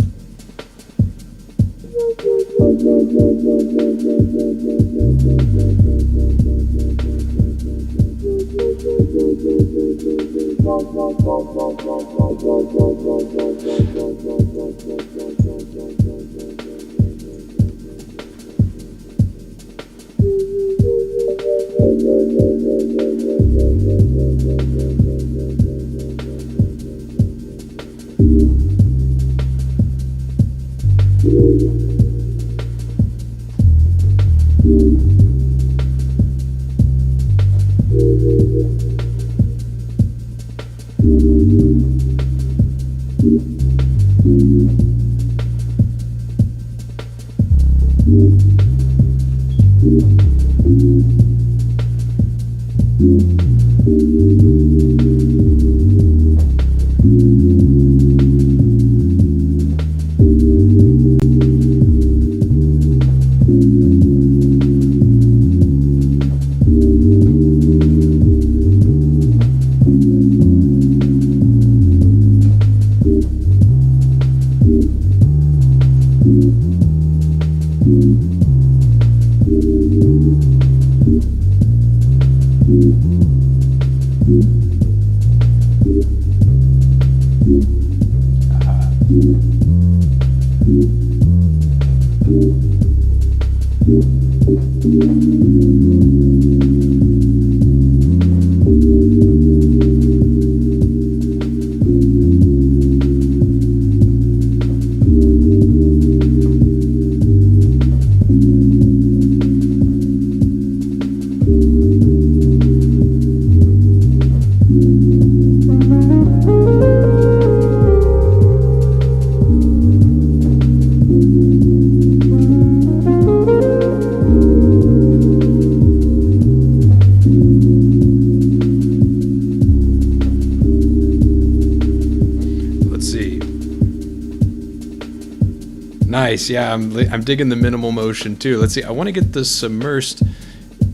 Nice, yeah, I'm digging the minimal motion too. Let's see, I want to get the submersed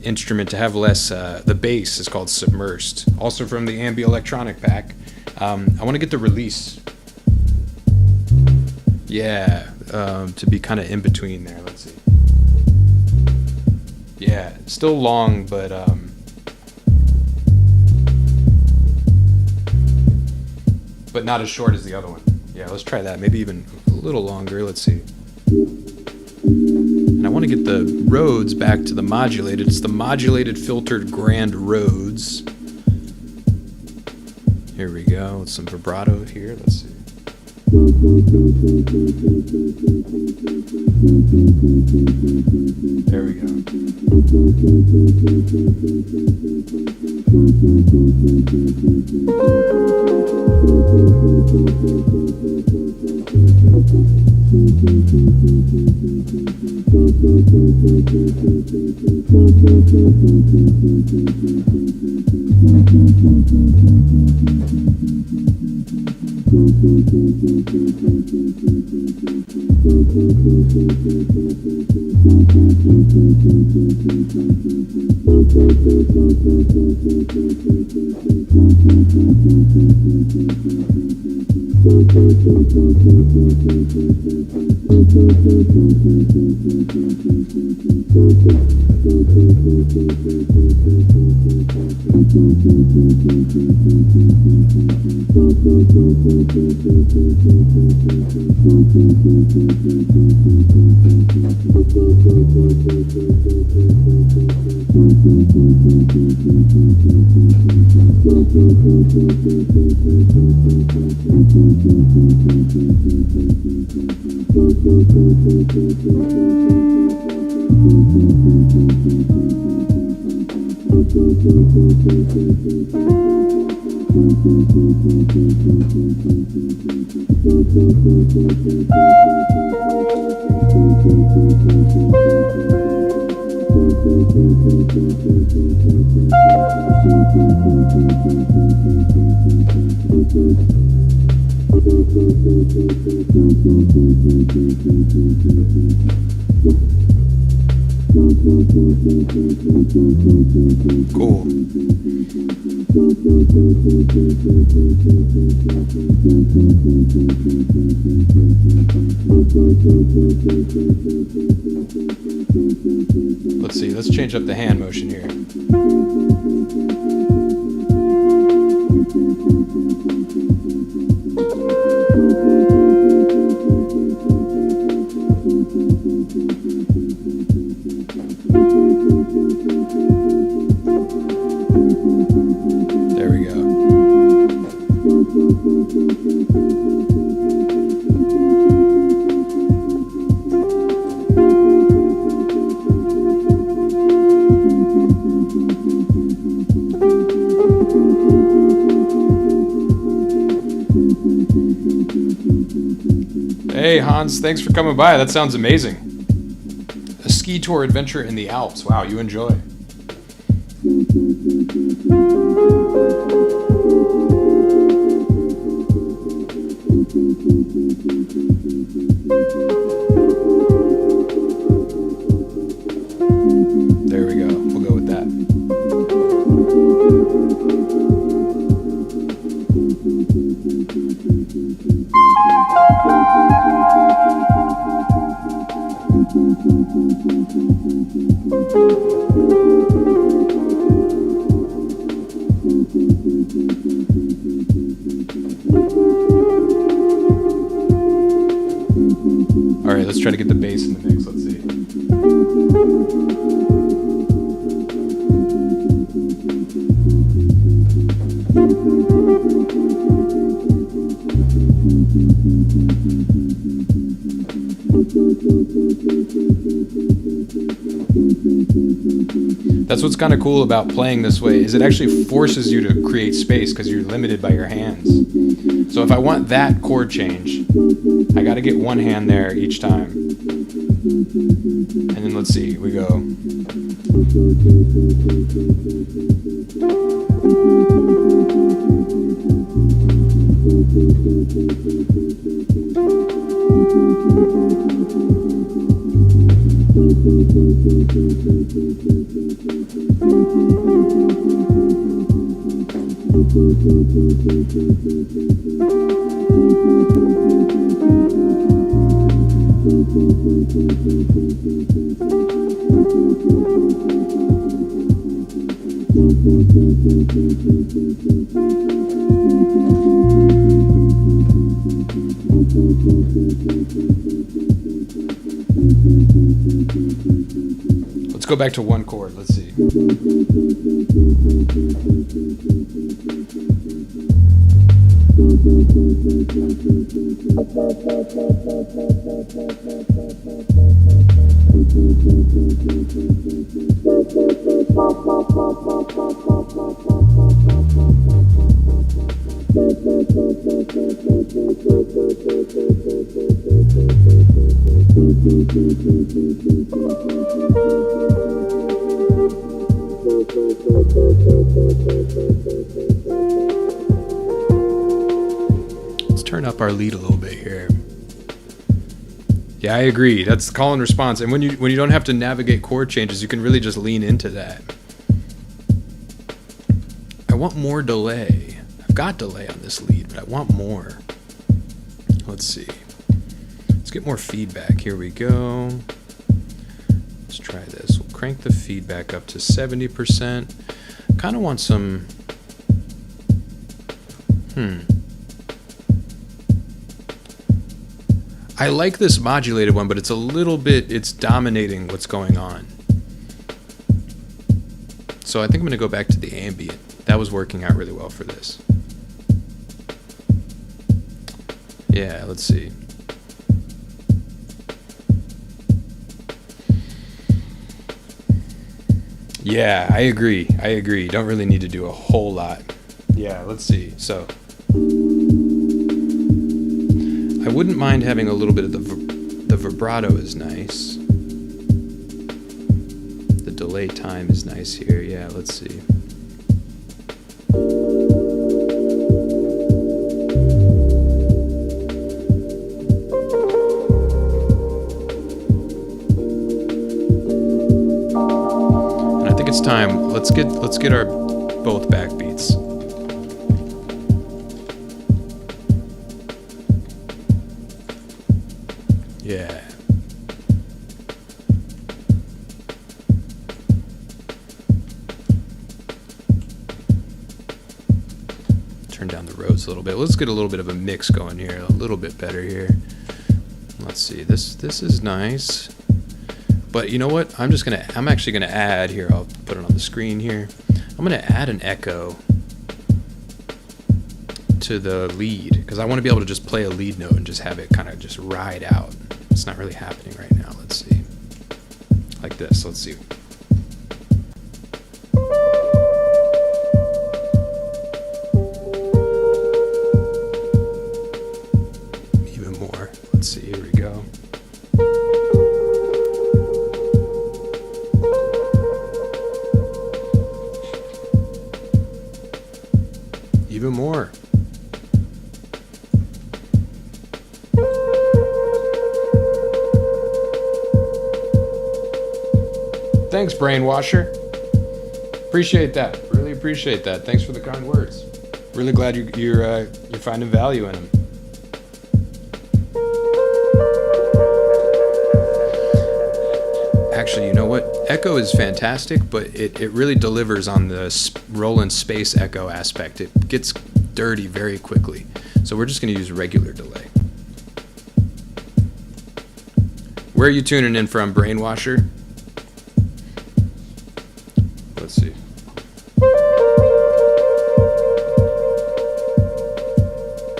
instrument to have less, the bass is called submersed. Also from the Ambi electronic pack. I want to get the release. Yeah, to be kind of in between there, let's see. Yeah, still long, but not as short as the other one. Yeah, let's try that, maybe even a little longer, let's see. And I want to get the Rhodes back to the modulated. It's the modulated filtered grand Rhodes. Here Here we go. Some vibrato here. Let's see. There we go. Cool. Let's see, let's change up the hand motion here. There we go. Hey Hans, thanks for coming by. That sounds amazing. A ski tour adventure in the Alps. Wow, you enjoy. There we go. We'll go with that. All right, let's try to get the bass in the mix. Let's see. That's what's kind of cool about playing this way, is it actually forces you to create space because you're limited by your hands. So if I want that chord change, I got to get one hand there each time. And then let's see, we go. Let's go back to one chord. Let's see. Let's turn up our lead a little bit here. Yeah, I agree. That's call and response. And when you don't have to navigate chord changes, you can really just lean into that. I want more delay. I've got delay on this lead, but I want more. Let's see. Let's get more feedback. Here we go. Let's try this. We'll crank the feedback up to 70%. Kind of want some... I like this modulated one, but it's a little bit, it's dominating what's going on. So I think I'm going to go back to the ambient. That was working out really well for this. Yeah, let's see. Yeah, I agree. I agree. Don't really need to do a whole lot. Yeah, let's see. So I wouldn't mind having a little bit of the vibrato is nice. The delay time is nice here. Yeah, let's see. And I think it's time. Let's get our both backbeats. Yeah. Turn down the Rhodes a little bit. Let's get a little bit of a mix going here. A little bit better here. Let's see. This is nice. But you know what? I'm actually gonna add here. I'll put it on the screen here. I'm gonna add an echo to the lead because I want to be able to just play a lead note and just have it kind of just ride out. It's not really happening right now. Let's see. Like this. Let's see. Even more. Let's see. Here we go. Even more. Thanks, Brainwasher. Appreciate that. Really appreciate that. Thanks for the kind words. Really glad you're finding value in them. Actually, you know what? Echo is fantastic, but it really delivers on the Roland space echo aspect. It gets dirty very quickly. So we're just going to use regular delay. Where are you tuning in from, Brainwasher? Let's see.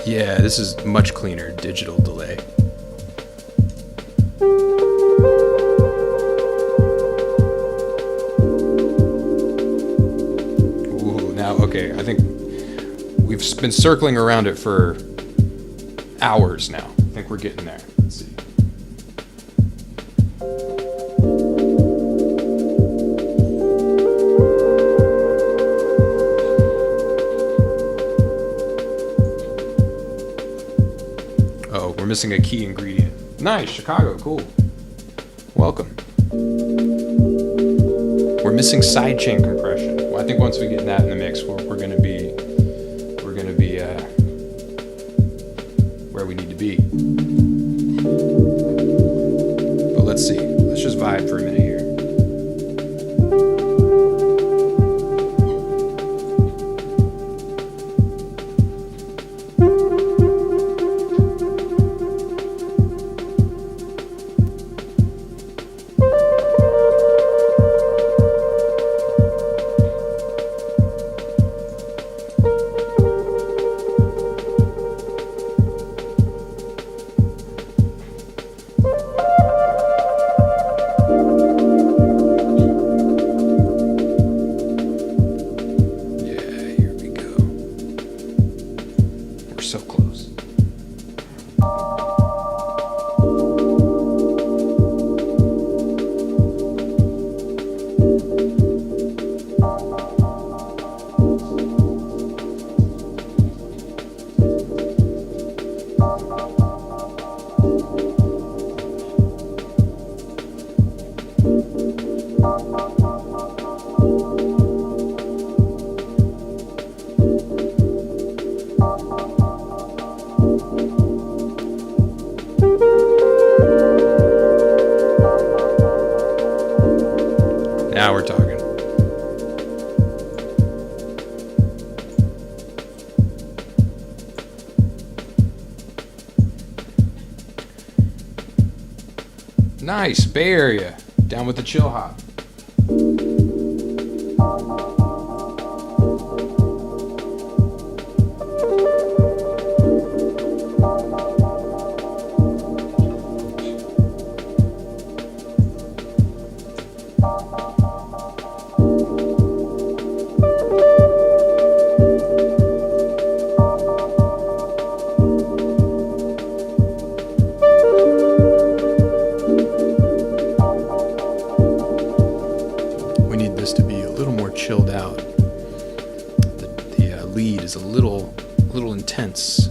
Yeah, this is much cleaner digital delay. Ooh, now, okay, I think we've been circling around it for hours now. I think we're getting there. Let's see. We're missing a key ingredient. Nice, Chicago, cool. Welcome. We're missing sidechain compression. Well, I think once we get that in the mix, we're gonna be where we need to be. But let's see. Let's just vibe for a minute here. Nice, Bay Area. Down with the chill hop. Intense.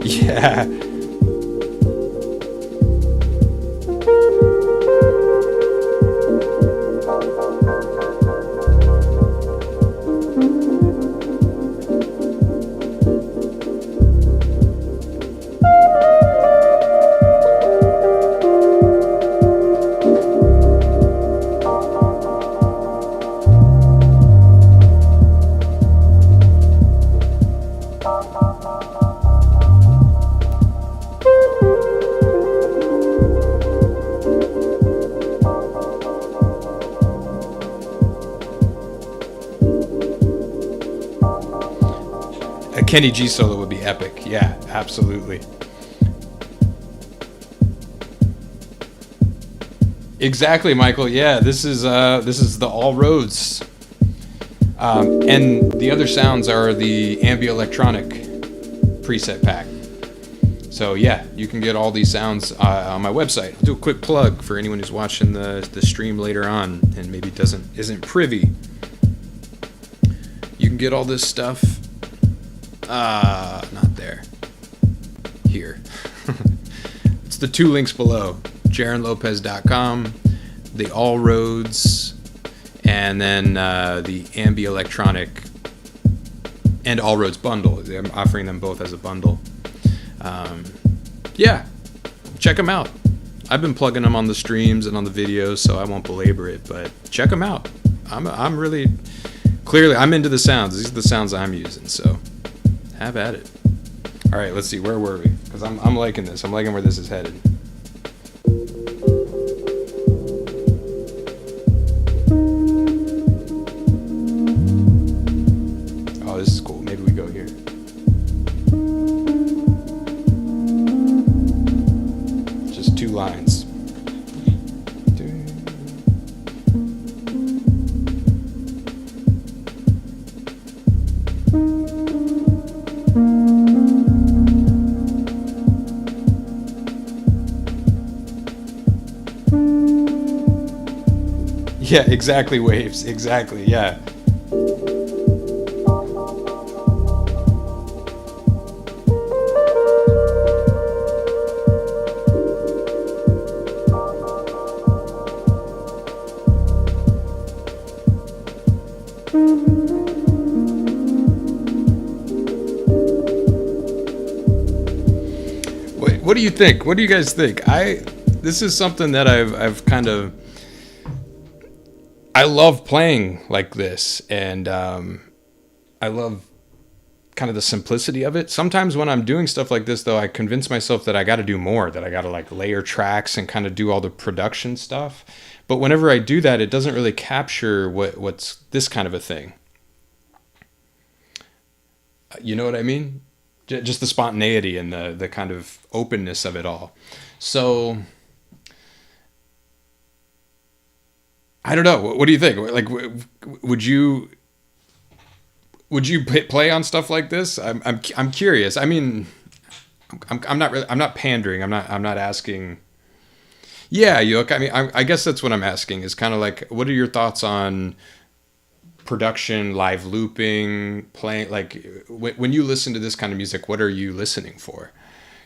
Yeah. Kenny G solo would be epic. Yeah, absolutely. Exactly, Michael. Yeah, this is the All Rhodes, and the other sounds are the ambient electronic preset pack. So yeah, you can get all these sounds on my website. I'll do a quick plug for anyone who's watching the stream later on and maybe isn't privy. You can get all this stuff. Not there. Here. It's the two links below. JaronLopez.com, the All Rhodes, and then the Ambi Electronic and All Rhodes bundle. I'm offering them both as a bundle. Yeah, check them out. I've been plugging them on the streams and on the videos, so I won't belabor it, but check them out. I'm really, clearly, I'm into the sounds. These are the sounds I'm using, so have at it. All right, let's see, where were we? Because I'm liking this. I'm liking where this is headed. Oh, this is cool. Maybe we go here. Just two lines. Yeah, exactly, waves. Exactly, yeah. What do you think? What do you guys think? This is something that I've kind of, I love playing like this, and I love kind of the simplicity of it. Sometimes when I'm doing stuff like this, though, I convince myself that I got to do more, that I got to like layer tracks and kind of do all the production stuff. But whenever I do that, it doesn't really capture what's this kind of a thing. You know what I mean? Just the spontaneity and the kind of openness of it all. So I don't know. What do you think? Like, would you play on stuff like this? I'm curious. I mean, I'm not pandering. I'm not asking. Yeah, Yoke. I mean, I guess that's what I'm asking. Is kind of like, what are your thoughts on production, live looping, playing? Like, when you listen to this kind of music, what are you listening for?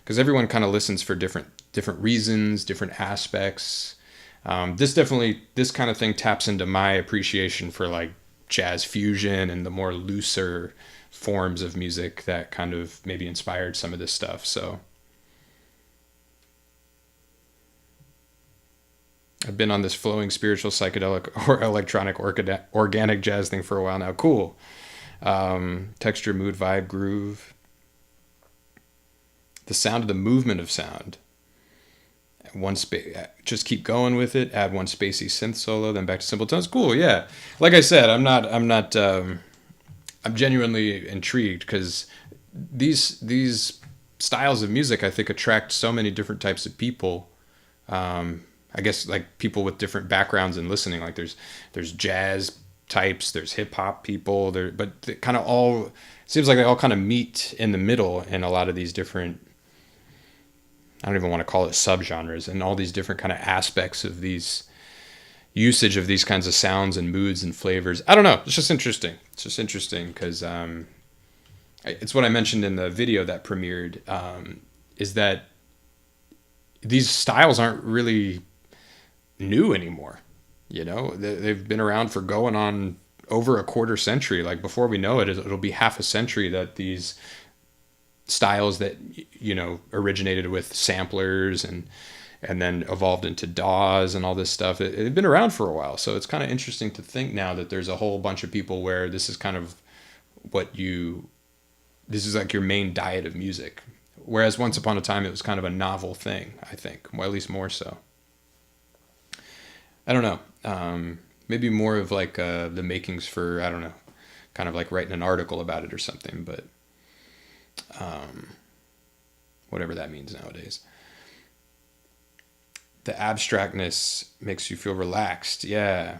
Because everyone kind of listens for different reasons, different aspects. This kind of thing taps into my appreciation for like jazz fusion and the more looser forms of music that kind of maybe inspired some of this stuff. So I've been on this flowing spiritual psychedelic or electronic organic jazz thing for a while now. Cool. Texture, mood, vibe, groove. The sound of the movement of sound. One space, just keep going with it. Add one spacey synth solo, then back to simple tones. Cool, yeah. Like I said, I'm genuinely intrigued because these styles of music, I think, attract so many different types of people. I guess like people with different backgrounds in listening. Like there's jazz types, there's hip hop people, but they kind of all, it seems like they all kind of meet in the middle in a lot of these different, I don't even want to call it subgenres, and all these different kind of aspects of these usage of these kinds of sounds and moods and flavors. I don't know. It's just interesting. It's just interesting because it's what I mentioned in the video that premiered, is that these styles aren't really new anymore. You know, they've been around for going on over a quarter century. Like before we know it, it'll be half a century that these styles that, you know, originated with samplers and then evolved into DAWs and all this stuff, it's been around for a while. So it's kind of interesting to think now that there's a whole bunch of people where this is kind of this is like your main diet of music. Whereas once upon a time, it was kind of a novel thing, I think. Well, at least more so. I don't know. Maybe more of like the makings for, I don't know, kind of like writing an article about it or something. But whatever that means nowadays. The abstractness makes you feel relaxed. Yeah.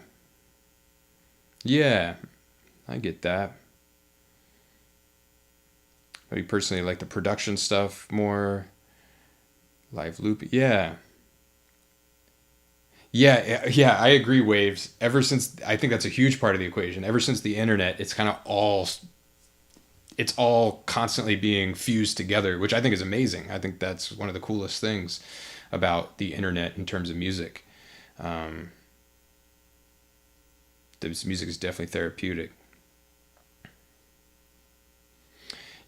Yeah, I get that. Maybe personally like the production stuff more. Live loop. Yeah. Yeah, I agree, Waves. Ever since, I think that's a huge part of the equation. Ever since the internet, it's kind of it's all constantly being fused together, which I think is amazing. I think that's one of the coolest things about the internet in terms of music. This music is definitely therapeutic.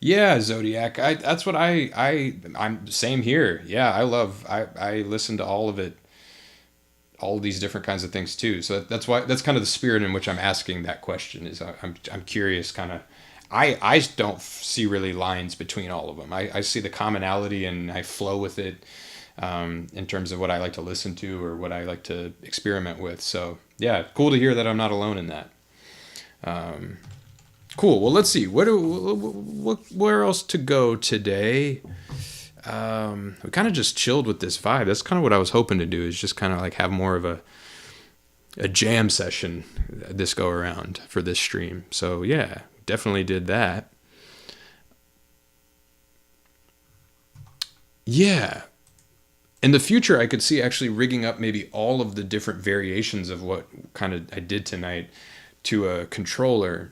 Yeah, Zodiac. That's what I'm same here. Yeah, I listen to all of it, all these different kinds of things too. So that's kind of the spirit in which I'm asking that question. Is I'm curious, kind of. I don't see really lines between all of them. I see the commonality and I flow with it, in terms of what I like to listen to or what I like to experiment with. So yeah, cool to hear that I'm not alone in that. Cool. Well, let's see. Where else to go today? We kind of just chilled with this vibe. That's kind of what I was hoping to do, is just kind of like have more of a jam session this go around for this stream. So yeah, definitely did that. Yeah. In the future, I could see actually rigging up maybe all of the different variations of what kind of I did tonight to a controller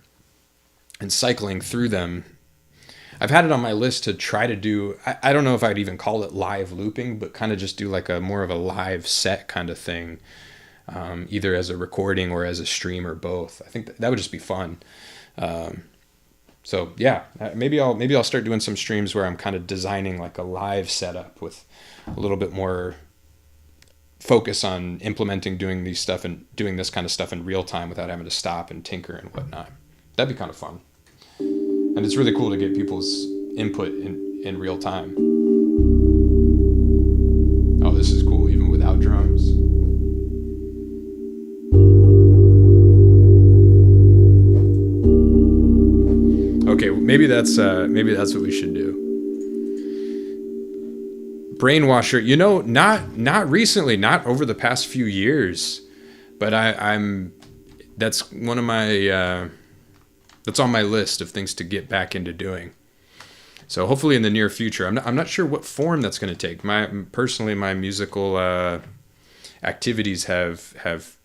and cycling through them. I've had it on my list to try to do, I don't know if I'd even call it live looping, but kind of just do like a more of a live set kind of thing, either as a recording or as a stream or both. I think that would just be fun. So yeah, maybe I'll start doing some streams where I'm kind of designing like a live setup with a little bit more focus on implementing doing this kind of stuff in real time without having to stop and tinker and whatnot. That'd be kind of fun. And it's really cool to get people's input in real time. Oh, this is cool, even without drums. Okay, maybe that's what we should do. Brainwasher, you know, not recently, not over the past few years, but that's one of my that's on my list of things to get back into doing. So hopefully in the near future. I'm not sure what form that's going to take. My musical activities have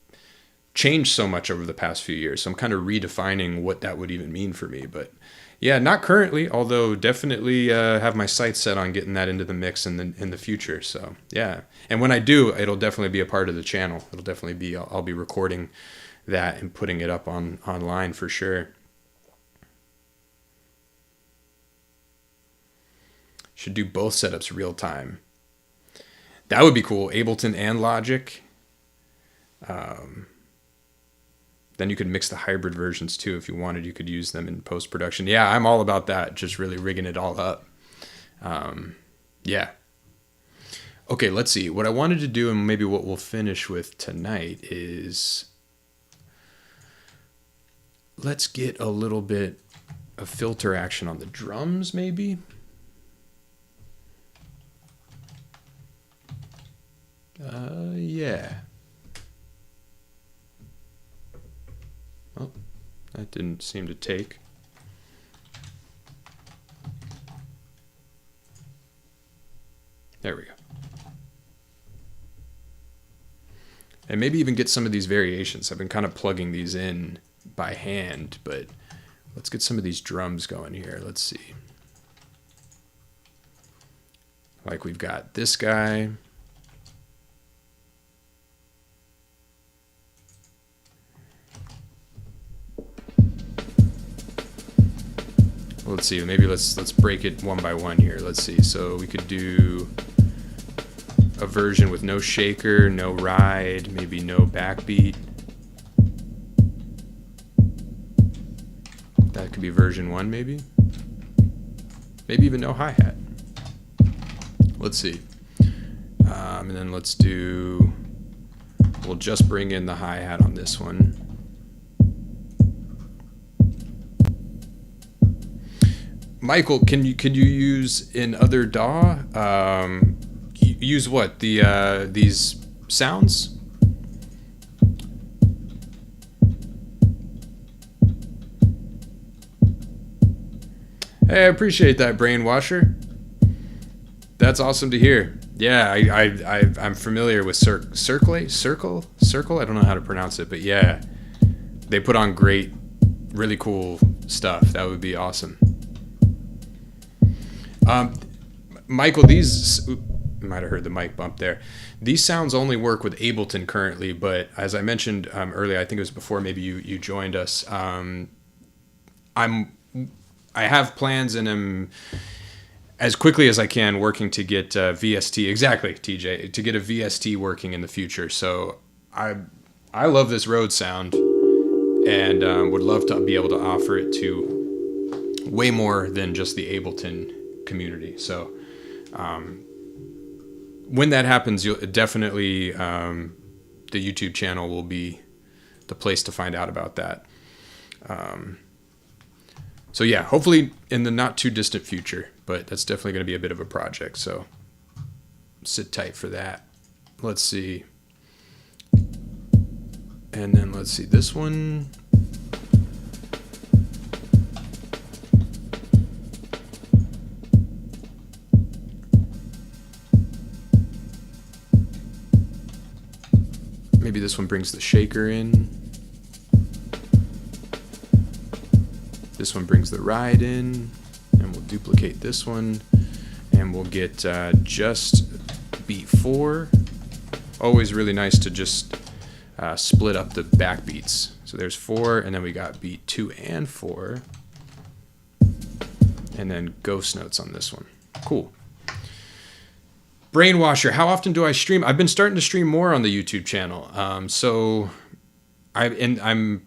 changed so much over the past few years. So I'm kind of redefining what that would even mean for me. But yeah, not currently, although definitely have my sights set on getting that into the mix in the future. So yeah, and when I do, it'll definitely be a part of the channel. It'll definitely be, I'll be recording that and putting it up online for sure. Should do both setups real time. That would be cool. Ableton and Logic. Then you could mix the hybrid versions too if you wanted. You could use them in post-production. Yeah, I'm all about that. Just really rigging it all up. Yeah. Okay, let's see. What I wanted to do, and maybe what we'll finish with tonight, is let's get a little bit of filter action on the drums, maybe. Yeah. Oh, that didn't seem to take. There we go. And maybe even get some of these variations. I've been kind of plugging these in by hand, but let's get some of these drums going here. Let's see. Like we've got this guy. Let's see, maybe let's break it one by one here. Let's see, so we could do a version with no shaker, no ride, maybe no backbeat. That could be version 1 maybe. Maybe even no hi-hat. Let's see. And then we'll just bring in the hi-hat on this one. Michael, can you use in other DAW? Use what? These sounds? Hey, I appreciate that, Brainwasher. That's awesome to hear. Yeah, I'm familiar with Circle. I don't know how to pronounce it, but yeah, they put on great, really cool stuff. That would be awesome. Michael, these, you might have heard the mic bump there. These sounds only work with Ableton currently, but as I mentioned earlier, I think it was before maybe you joined us. I have plans and am as quickly as I can working to get VST, exactly, TJ, to get a VST working in the future. So I love this Rhodes sound and would love to be able to offer it to way more than just the Ableton community. So when that happens, you'll definitely the YouTube channel will be the place to find out about that. So yeah, hopefully in the not too distant future, but that's definitely going to be a bit of a project. So sit tight for that. Let's see. And then let's see this one. Maybe this one brings the shaker in. This one brings the ride in, and we'll duplicate this one, and we'll get just beat 4. Always really nice to just split up the backbeats. So there's 4, and then we got beat 2 and 4. and then ghost notes on this one. Cool. Brainwasher, how often do I stream? I've been starting to stream more on the YouTube channel. So I'm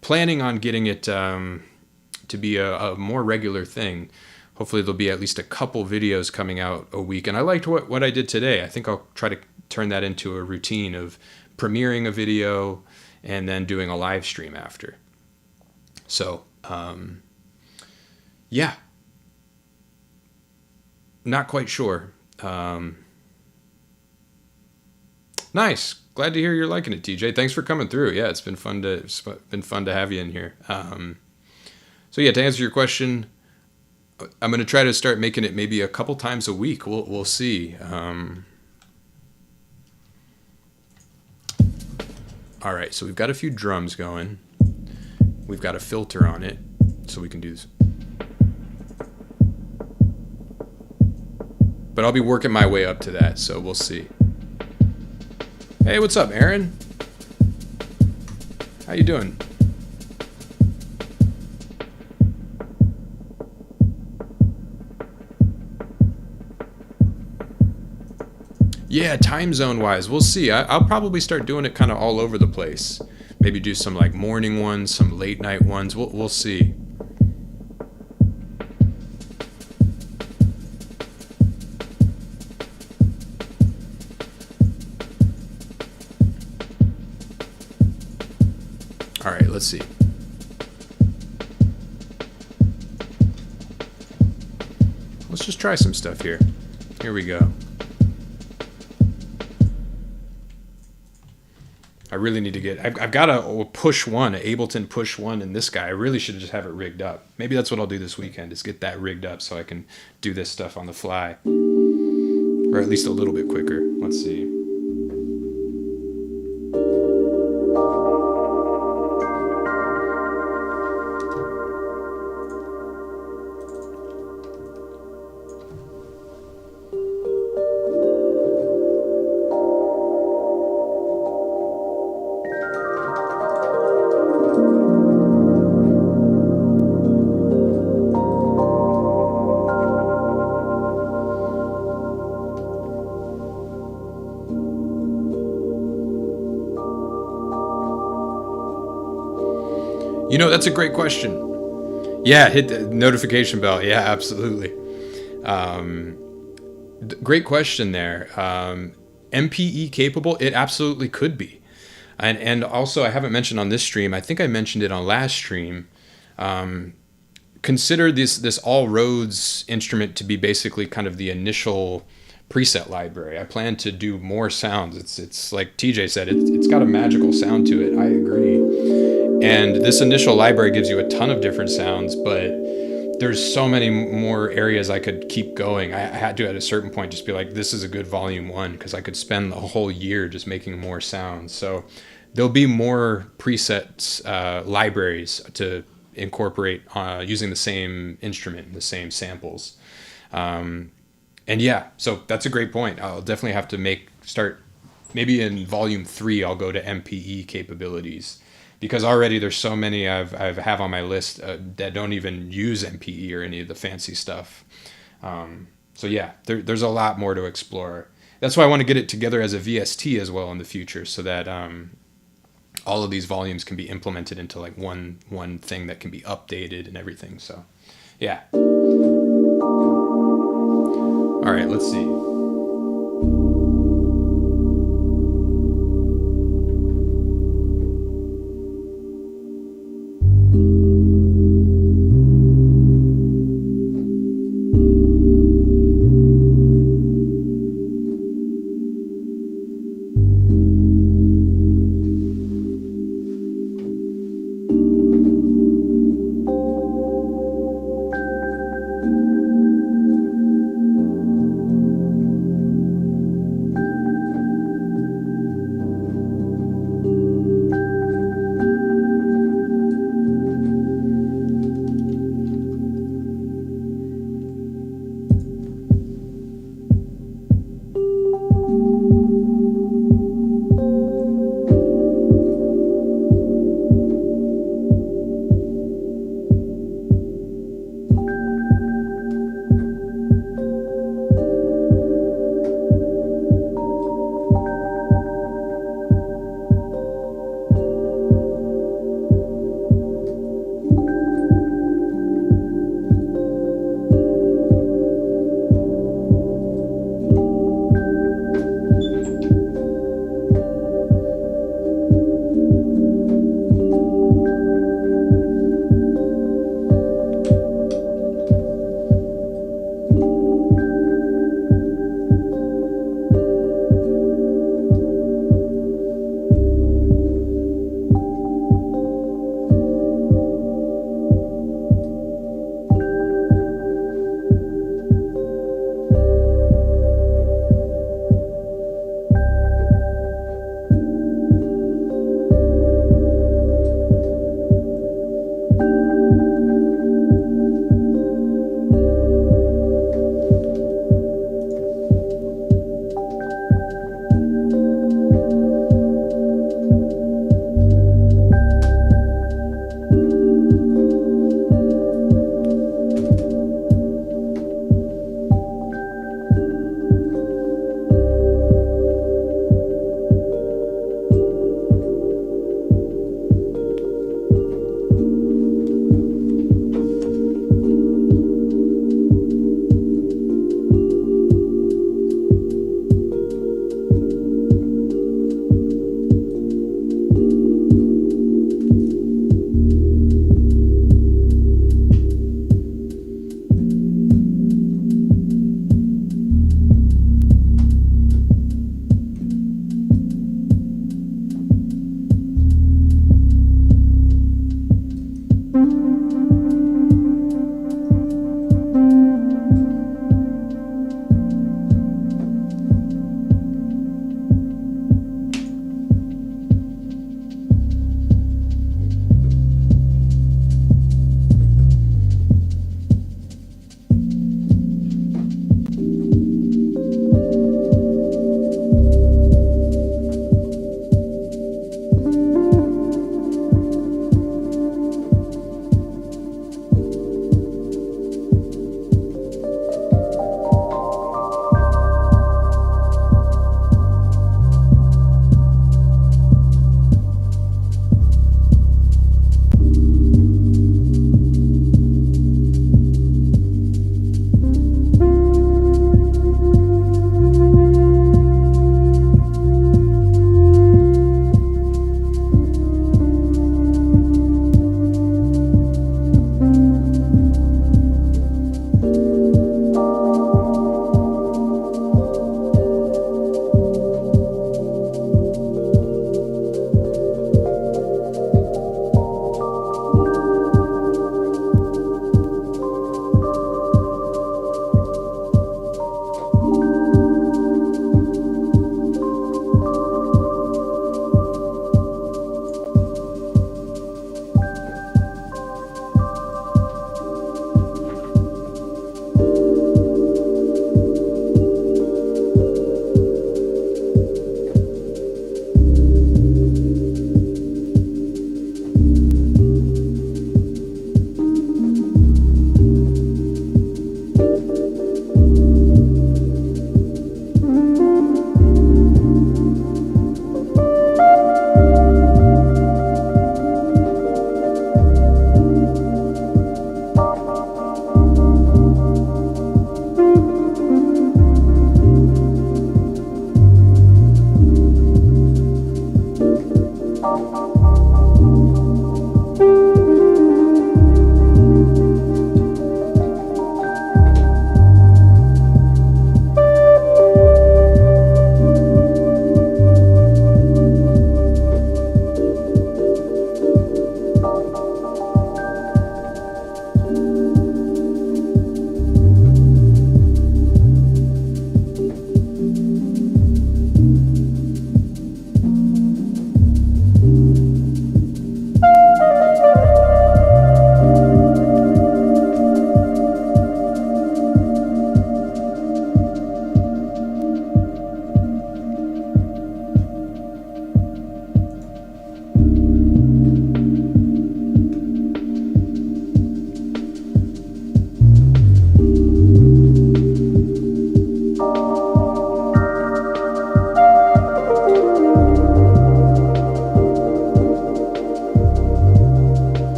planning on getting it to be a more regular thing. Hopefully there'll be at least a couple videos coming out a week. And I liked what I did today. I think I'll try to turn that into a routine of premiering a video and then doing a live stream after. So, yeah. Not quite sure. Nice. Glad to hear you're liking it, TJ. Thanks for coming through. Yeah, it's been fun to have you in here. So yeah, to answer your question, I'm going to try to start making it maybe a couple times a week. We'll see. All right, so we've got a few drums going. We've got a filter on it, so we can do this. But I'll be working my way up to that, so we'll see. Hey, what's up, Aaron? How you doing? Yeah, time zone wise, we'll see. I'll probably start doing it kind of all over the place. Maybe do some like morning ones, some late night ones. We'll see. All right, let's see. Let's just try some stuff here. Here we go. I really need to get, I've got a push one, an Ableton push one in this guy. I really should just have it rigged up. Maybe that's what I'll do this weekend, is get that rigged up so I can do this stuff on the fly. Or at least a little bit quicker. Let's see. You know, that's a great question. Yeah, hit the notification bell. Yeah, absolutely. Great question there. MPE capable? It absolutely could be. And also, I haven't mentioned on this stream, I think I mentioned it on last stream, consider this All Rhodes instrument to be basically kind of the initial preset library. I plan to do more sounds. It's like TJ said, it's got a magical sound to it. I agree. And this initial library gives you a ton of different sounds, but there's so many more areas I could keep going. I had to, at a certain point, just be like, this is a good volume one, because I could spend the whole year just making more sounds. So there'll be more presets, libraries to incorporate using the same instrument, the same samples. And yeah, so that's a great point. I'll definitely have to start, maybe in volume 3, I'll go to MPE capabilities. Because already there's so many I have on my list that don't even use MPE or any of the fancy stuff. So yeah, there's a lot more to explore. That's why I want to get it together as a VST as well in the future, so that all of these volumes can be implemented into like one thing that can be updated and everything. So yeah. All right, let's see.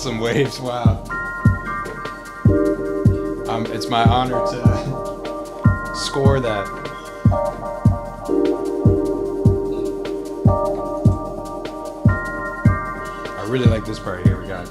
awesome waves. Wow. It's my honor to score that. I really like this part here. We got.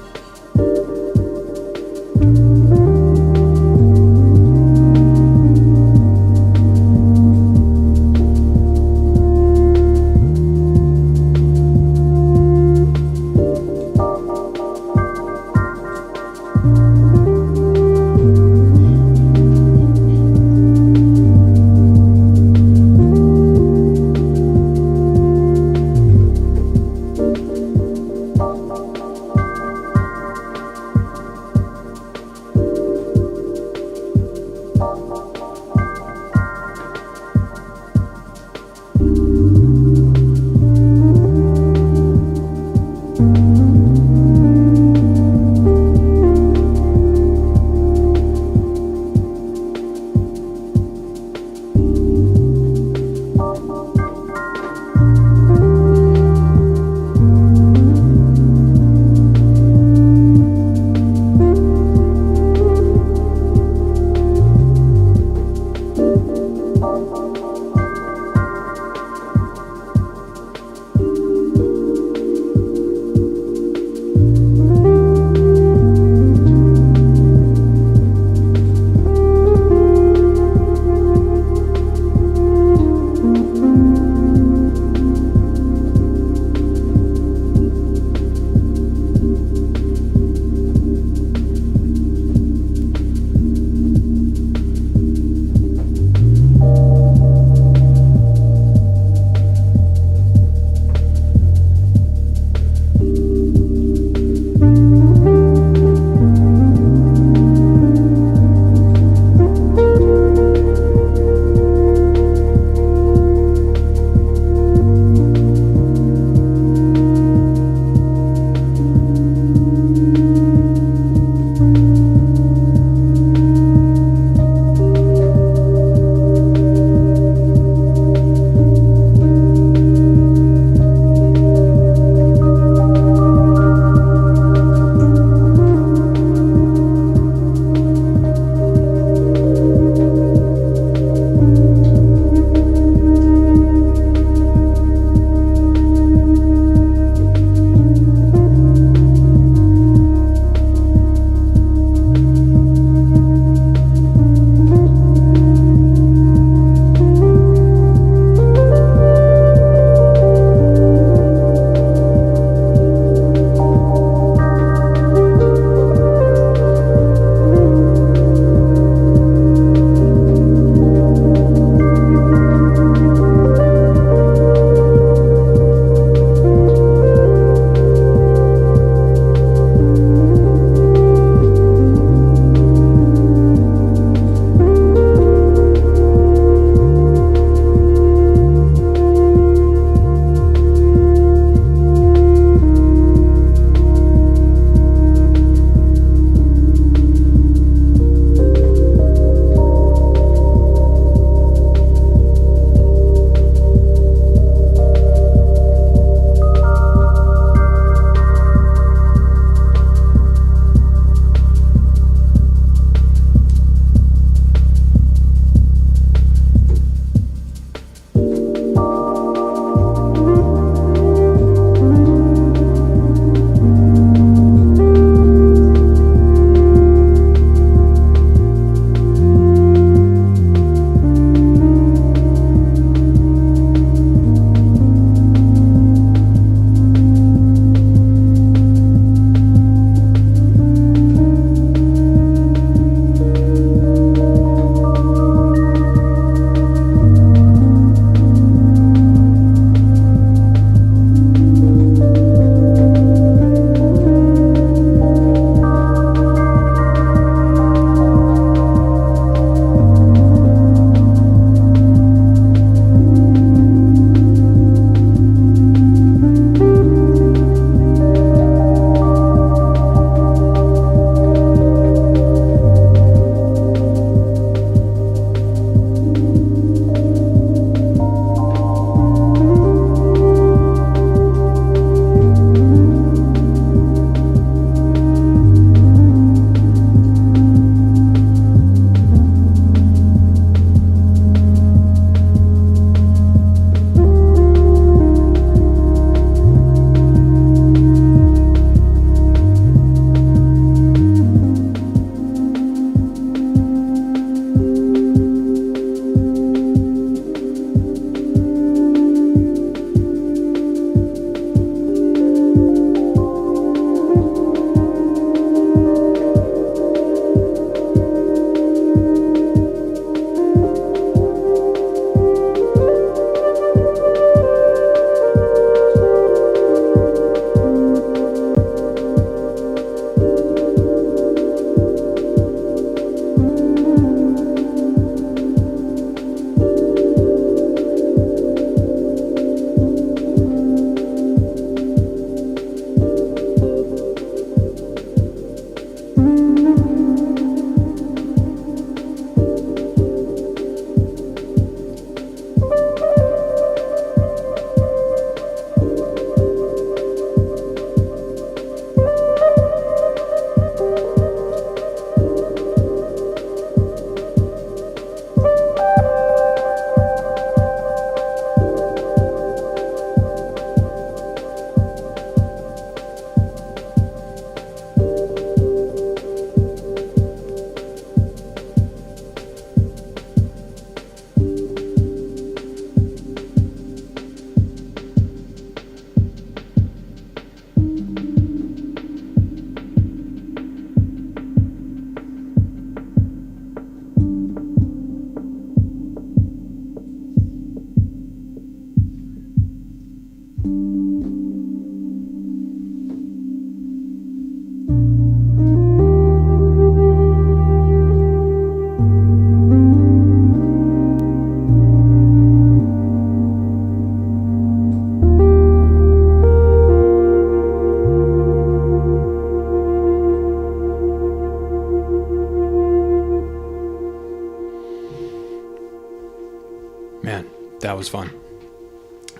That was fun.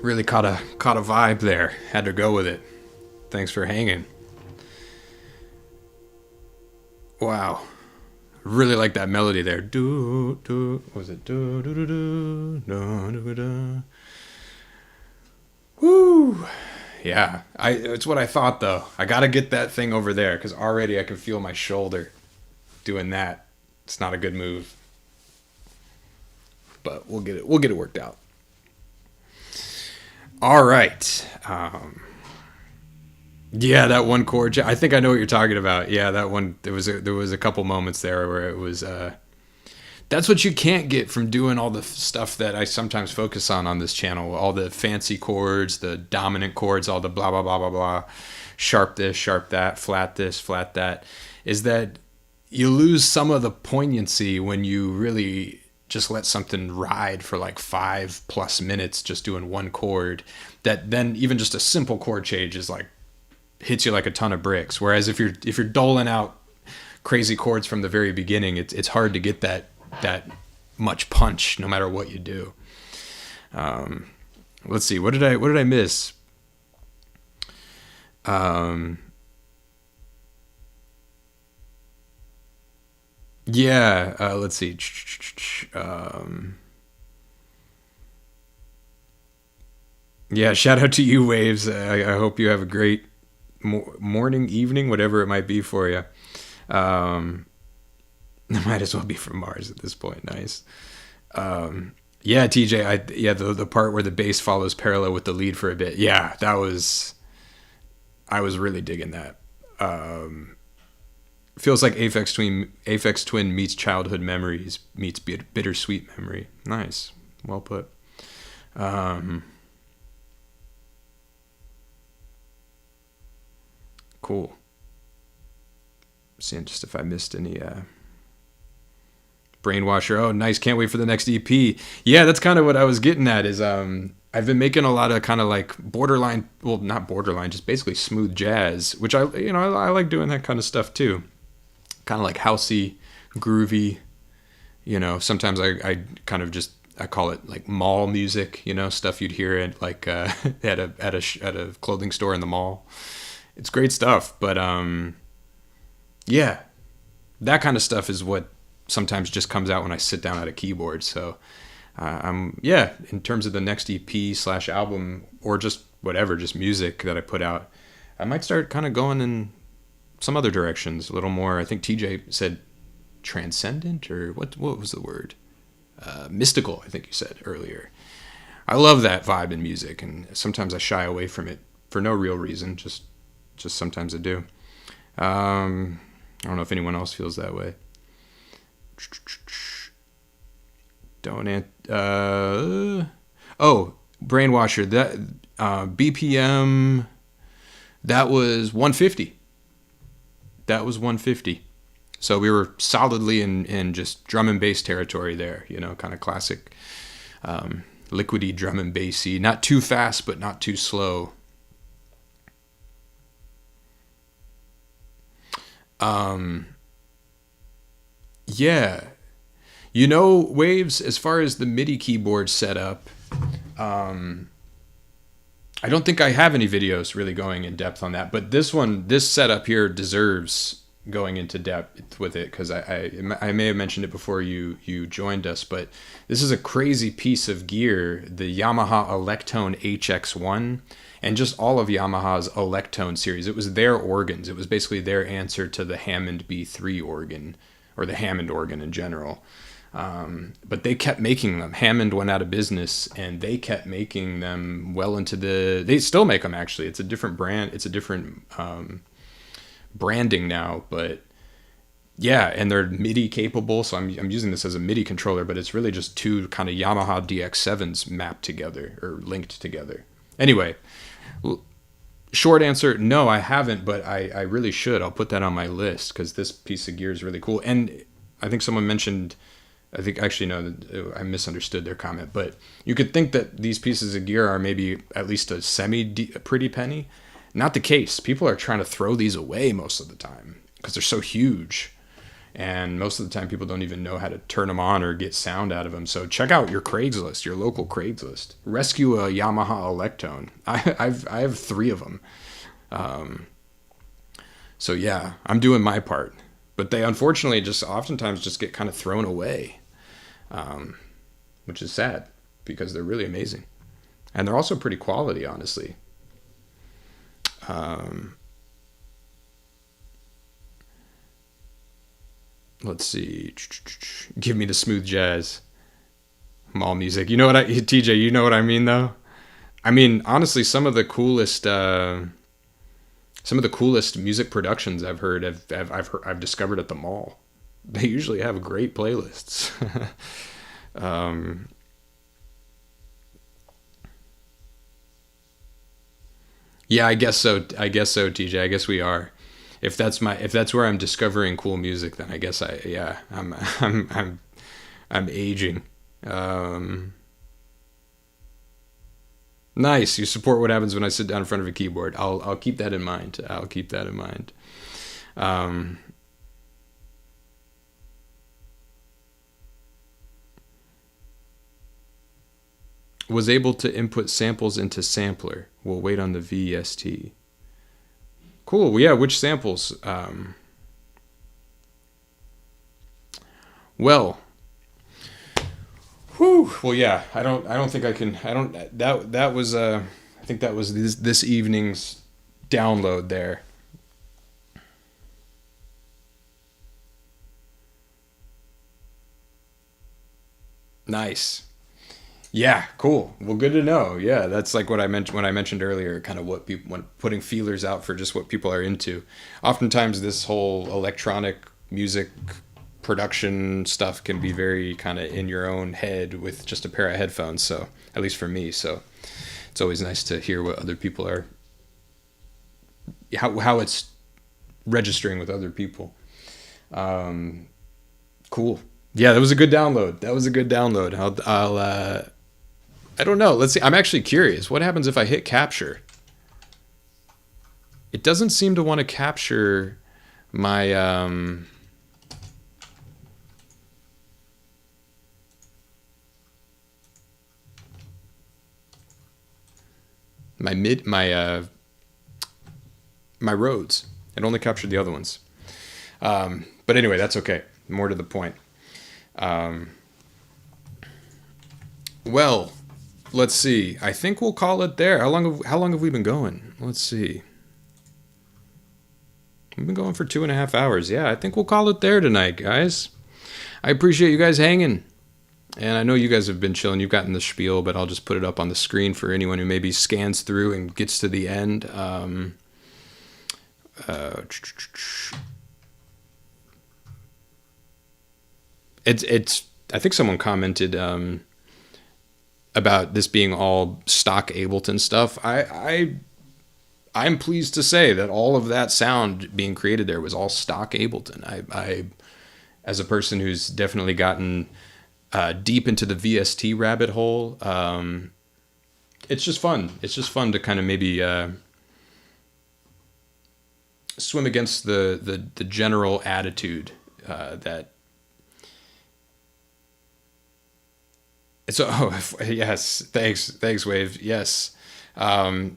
Really caught a vibe there. Had to go with it. Thanks for hanging. Wow. Really like that melody there. Do do. What was it? Do do do do do do do. Woo. Yeah. It's what I thought though. I gotta get that thing over there because already I can feel my shoulder doing that. It's not a good move. But we'll get it worked out. All right. Yeah, that one chord. I think I know what you're talking about. Yeah, that one. There was a couple moments there where it was. That's what you can't get from doing all the stuff that I sometimes focus on this channel. All the fancy chords, the dominant chords, all the blah blah blah blah blah, sharp this, sharp that, flat this, flat that. Is that you lose some of the poignancy when you really just let something ride for like 5+ minutes just doing one chord, that then even just a simple chord change is like hits you like a ton of bricks. Whereas if you're doling out crazy chords from the very beginning, it's hard to get that much punch no matter what you do. Let's see, what did I miss? Yeah, let's see. Yeah, shout out to you, Waves. I hope you have a great morning, evening, whatever it might be for you. It might as well be from Mars at this point. Nice. Yeah, TJ. The part where the bass follows parallel with the lead for a bit. Yeah, I was really digging that. Feels like Aphex Twin meets Childhood Memories meets Bittersweet Memory. Nice. Well put. Cool. Seeing just if I missed any Brainwasher. Oh, nice. Can't wait for the next EP. Yeah, that's kind of what I was getting at is I've been making a lot of kind of like borderline, well, not borderline, just basically smooth jazz, which I like doing that kind of stuff too. Kind of like housey, groovy, sometimes I kind of just, I call it like mall music, stuff you'd hear at like at a clothing store in the mall. It's great stuff, but yeah, that kind of stuff is what sometimes just comes out when I sit down at a keyboard. So in terms of the next EP/album or just whatever, just music that I put out, I might start kind of going in some other directions a little more. I think TJ said transcendent, or what was the word? Mystical, I think you said earlier. I love that vibe in music, and sometimes I shy away from it for no real reason, just sometimes I do. I don't know if anyone else feels that way. Brainwasher, that BPM, that was 150. That was 150. So we were solidly in just drum and bass territory there, kind of classic liquidy drum and bassy, not too fast but not too slow. Yeah. Waves, as far as the MIDI keyboard setup, I don't think I have any videos really going in depth on that, but this setup here deserves going into depth with it, because I may have mentioned it before you joined us, but this is a crazy piece of gear, the Yamaha Electone HX1, and just all of Yamaha's Electone series. It was their organs. It was basically their answer to the Hammond B3 organ, or the Hammond organ in general. But they kept making them. Hammond went out of business, and they kept making them well into they still make them, actually. It's a different brand. It's a different branding now, but yeah, and they're MIDI capable. So I'm using this as a MIDI controller, but it's really just two kind of Yamaha DX7s mapped together or linked together. Anyway, short answer, no, I haven't, but I really should. I'll put that on my list because this piece of gear is really cool. And I think someone mentioned, I misunderstood their comment, but you could think that these pieces of gear are maybe at least a pretty penny. Not the case. People are trying to throw these away most of the time because they're so huge. And most of the time people don't even know how to turn them on or get sound out of them. So check out your Craigslist, your local Craigslist. Rescue a Yamaha Electone. I have 3 of them. So yeah, I'm doing my part. But they unfortunately just oftentimes just get kind of thrown away, which is sad because they're really amazing. And they're also pretty quality, honestly. Let's see. Give me the smooth jazz. Mall music. You know what TJ, you know what I mean though? I mean, honestly, some of the coolest music productions I've heard I've discovered at the mall. They usually have great playlists. Yeah, I guess so. TJ. I guess we are. If that's where I'm discovering cool music, then I guess I'm aging. Nice. You support what happens when I sit down in front of a keyboard. I'll keep that in mind. Was able to input samples into sampler. We'll wait on the VST. Cool. Well, yeah. Which samples? Well. Whew. Well, yeah. I don't think I can. I don't. That was. I think that was this evening's download there. Nice. Yeah, cool. Well, good to know. Yeah, that's like what I mentioned when I mentioned earlier, kind of what people when putting feelers out for just what people are into. Oftentimes, this whole electronic music production stuff can be very kind of in your own head with just a pair of headphones. So, at least for me, so it's always nice to hear what other people are, how it's registering with other people. Cool. Yeah, that was a good download. I don't know. Let's see. I'm actually curious. What happens if I hit capture? It doesn't seem to want to capture my my Rhodes. It only captured the other ones. But anyway, that's okay. More to the point. Well, let's see. I think we'll call it there. How long have we been going? Let's see. We've been going for 2.5 hours. Yeah, I think we'll call it there tonight, guys. I appreciate you guys hanging. And I know you guys have been chilling. You've gotten the spiel, but I'll just put it up on the screen for anyone who maybe scans through and gets to the end. It's. I think someone commented about this being all stock Ableton stuff. I'm pleased to say that all of that sound being created there was all stock Ableton. I as a person who's definitely gotten deep into the VST rabbit hole, it's just fun. It's just fun to kind of maybe swim against the general attitude that. So, yes, thanks, Wave. Yes. And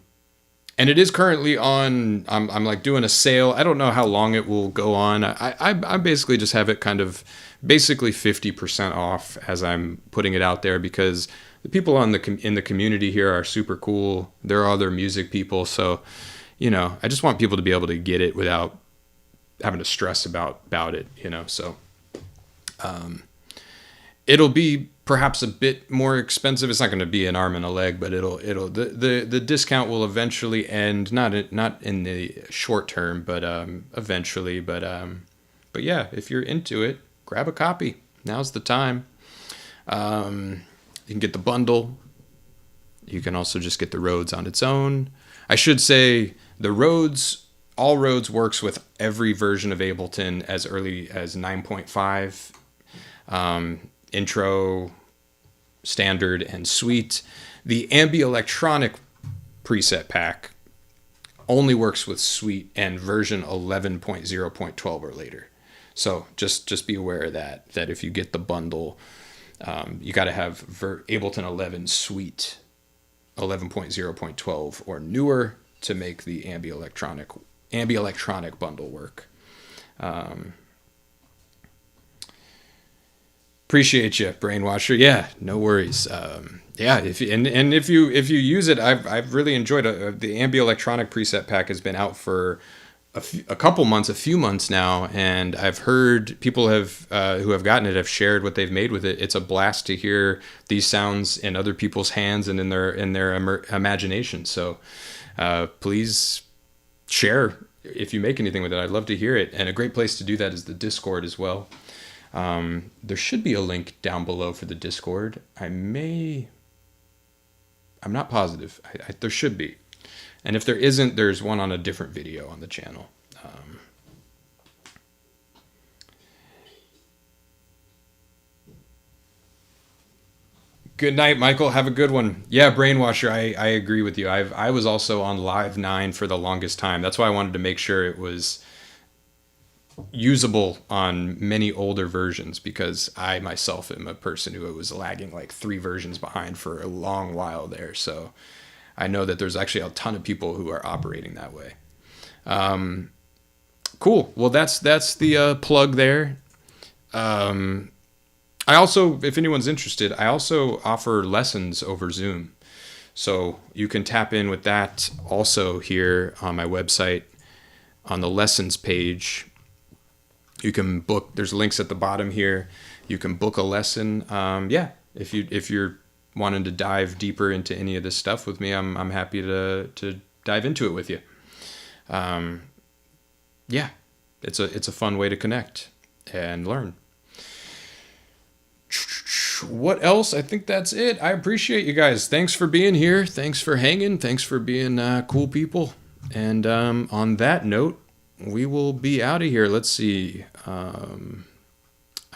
it is currently on, I'm like doing a sale. I don't know how long it will go on. I basically just have it kind of basically 50% off as I'm putting it out there because the people in the community here are super cool. There are other music people. So, I just want people to be able to get it without having to stress about it, so, it'll be perhaps a bit more expensive. It's not going to be an arm and a leg, but the discount will eventually end. Not in the short term, but eventually. But yeah, if you're into it, grab a copy. Now's the time. You can get the bundle. You can also just get the Rhodes on its own. I should say the Rhodes, All Rhodes works with every version of Ableton as early as 9.5. Intro, standard, and suite. The Electronic preset pack only works with suite and version 11.0.12 or later. So just be aware of that if you get the bundle, you got to have Ableton 11 Suite 11.0.12 or newer to make the ambi-electronic bundle work. Appreciate you, Brainwasher. Yeah, no worries. Yeah, if you use it, I've really enjoyed it. The ambi-electronic preset pack has been out for a few months now, and I've heard people who have gotten it have shared what they've made with it. It's a blast to hear these sounds in other people's hands and in their imagination. So please share if you make anything with it. I'd love to hear it. And a great place to do that is the Discord as well. There should be a link down below for the Discord. I'm not positive. There should be. And if there isn't, there's one on a different video on the channel. Good night, Michael. Have a good one. Yeah, Brainwasher, I agree with you. I was also on Live 9 for the longest time. That's why I wanted to make sure it was usable on many older versions, because I myself am a person who was lagging like 3 versions behind for a long while there. So I know that there's actually a ton of people who are operating that way. Cool. Well, that's the plug there. I also, if anyone's interested, I also offer lessons over Zoom. So you can tap in with that also here on my website on the lessons page. You can book, there's links at the bottom here. You can book a lesson. Yeah, if you're wanting to dive deeper into any of this stuff with me, I'm happy to dive into it with you. Yeah, it's a fun way to connect and learn. What else? I think that's it. I appreciate you guys. Thanks for being here. Thanks for hanging. Thanks for being cool people. And on that note, we will be out of here. Let's see. I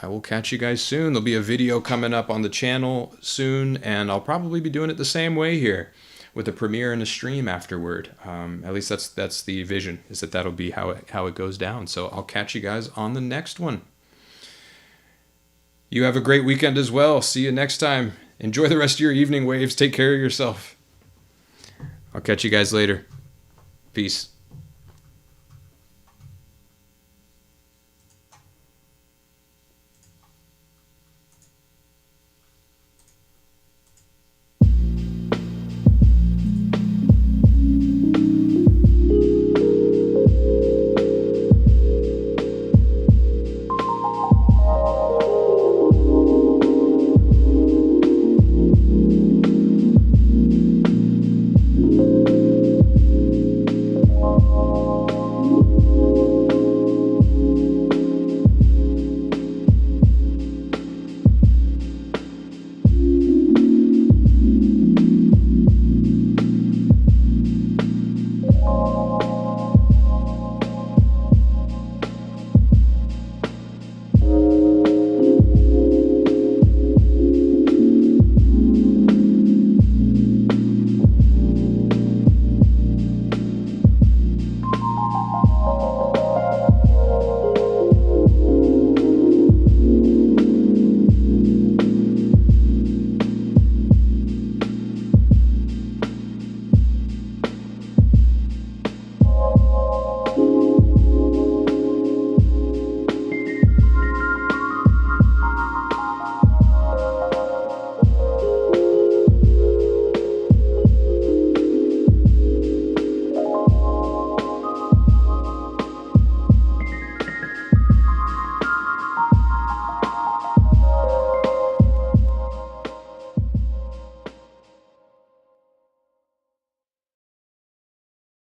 will catch you guys soon. There'll be a video coming up on the channel soon, and I'll probably be doing it the same way here, with a premiere and a stream afterward. At least that's the vision, is that'll be how it goes down. So I'll catch you guys on the next one. You have a great weekend as well. See you next time. Enjoy the rest of your evening, Waves. Take care of yourself. I'll catch you guys later. Peace.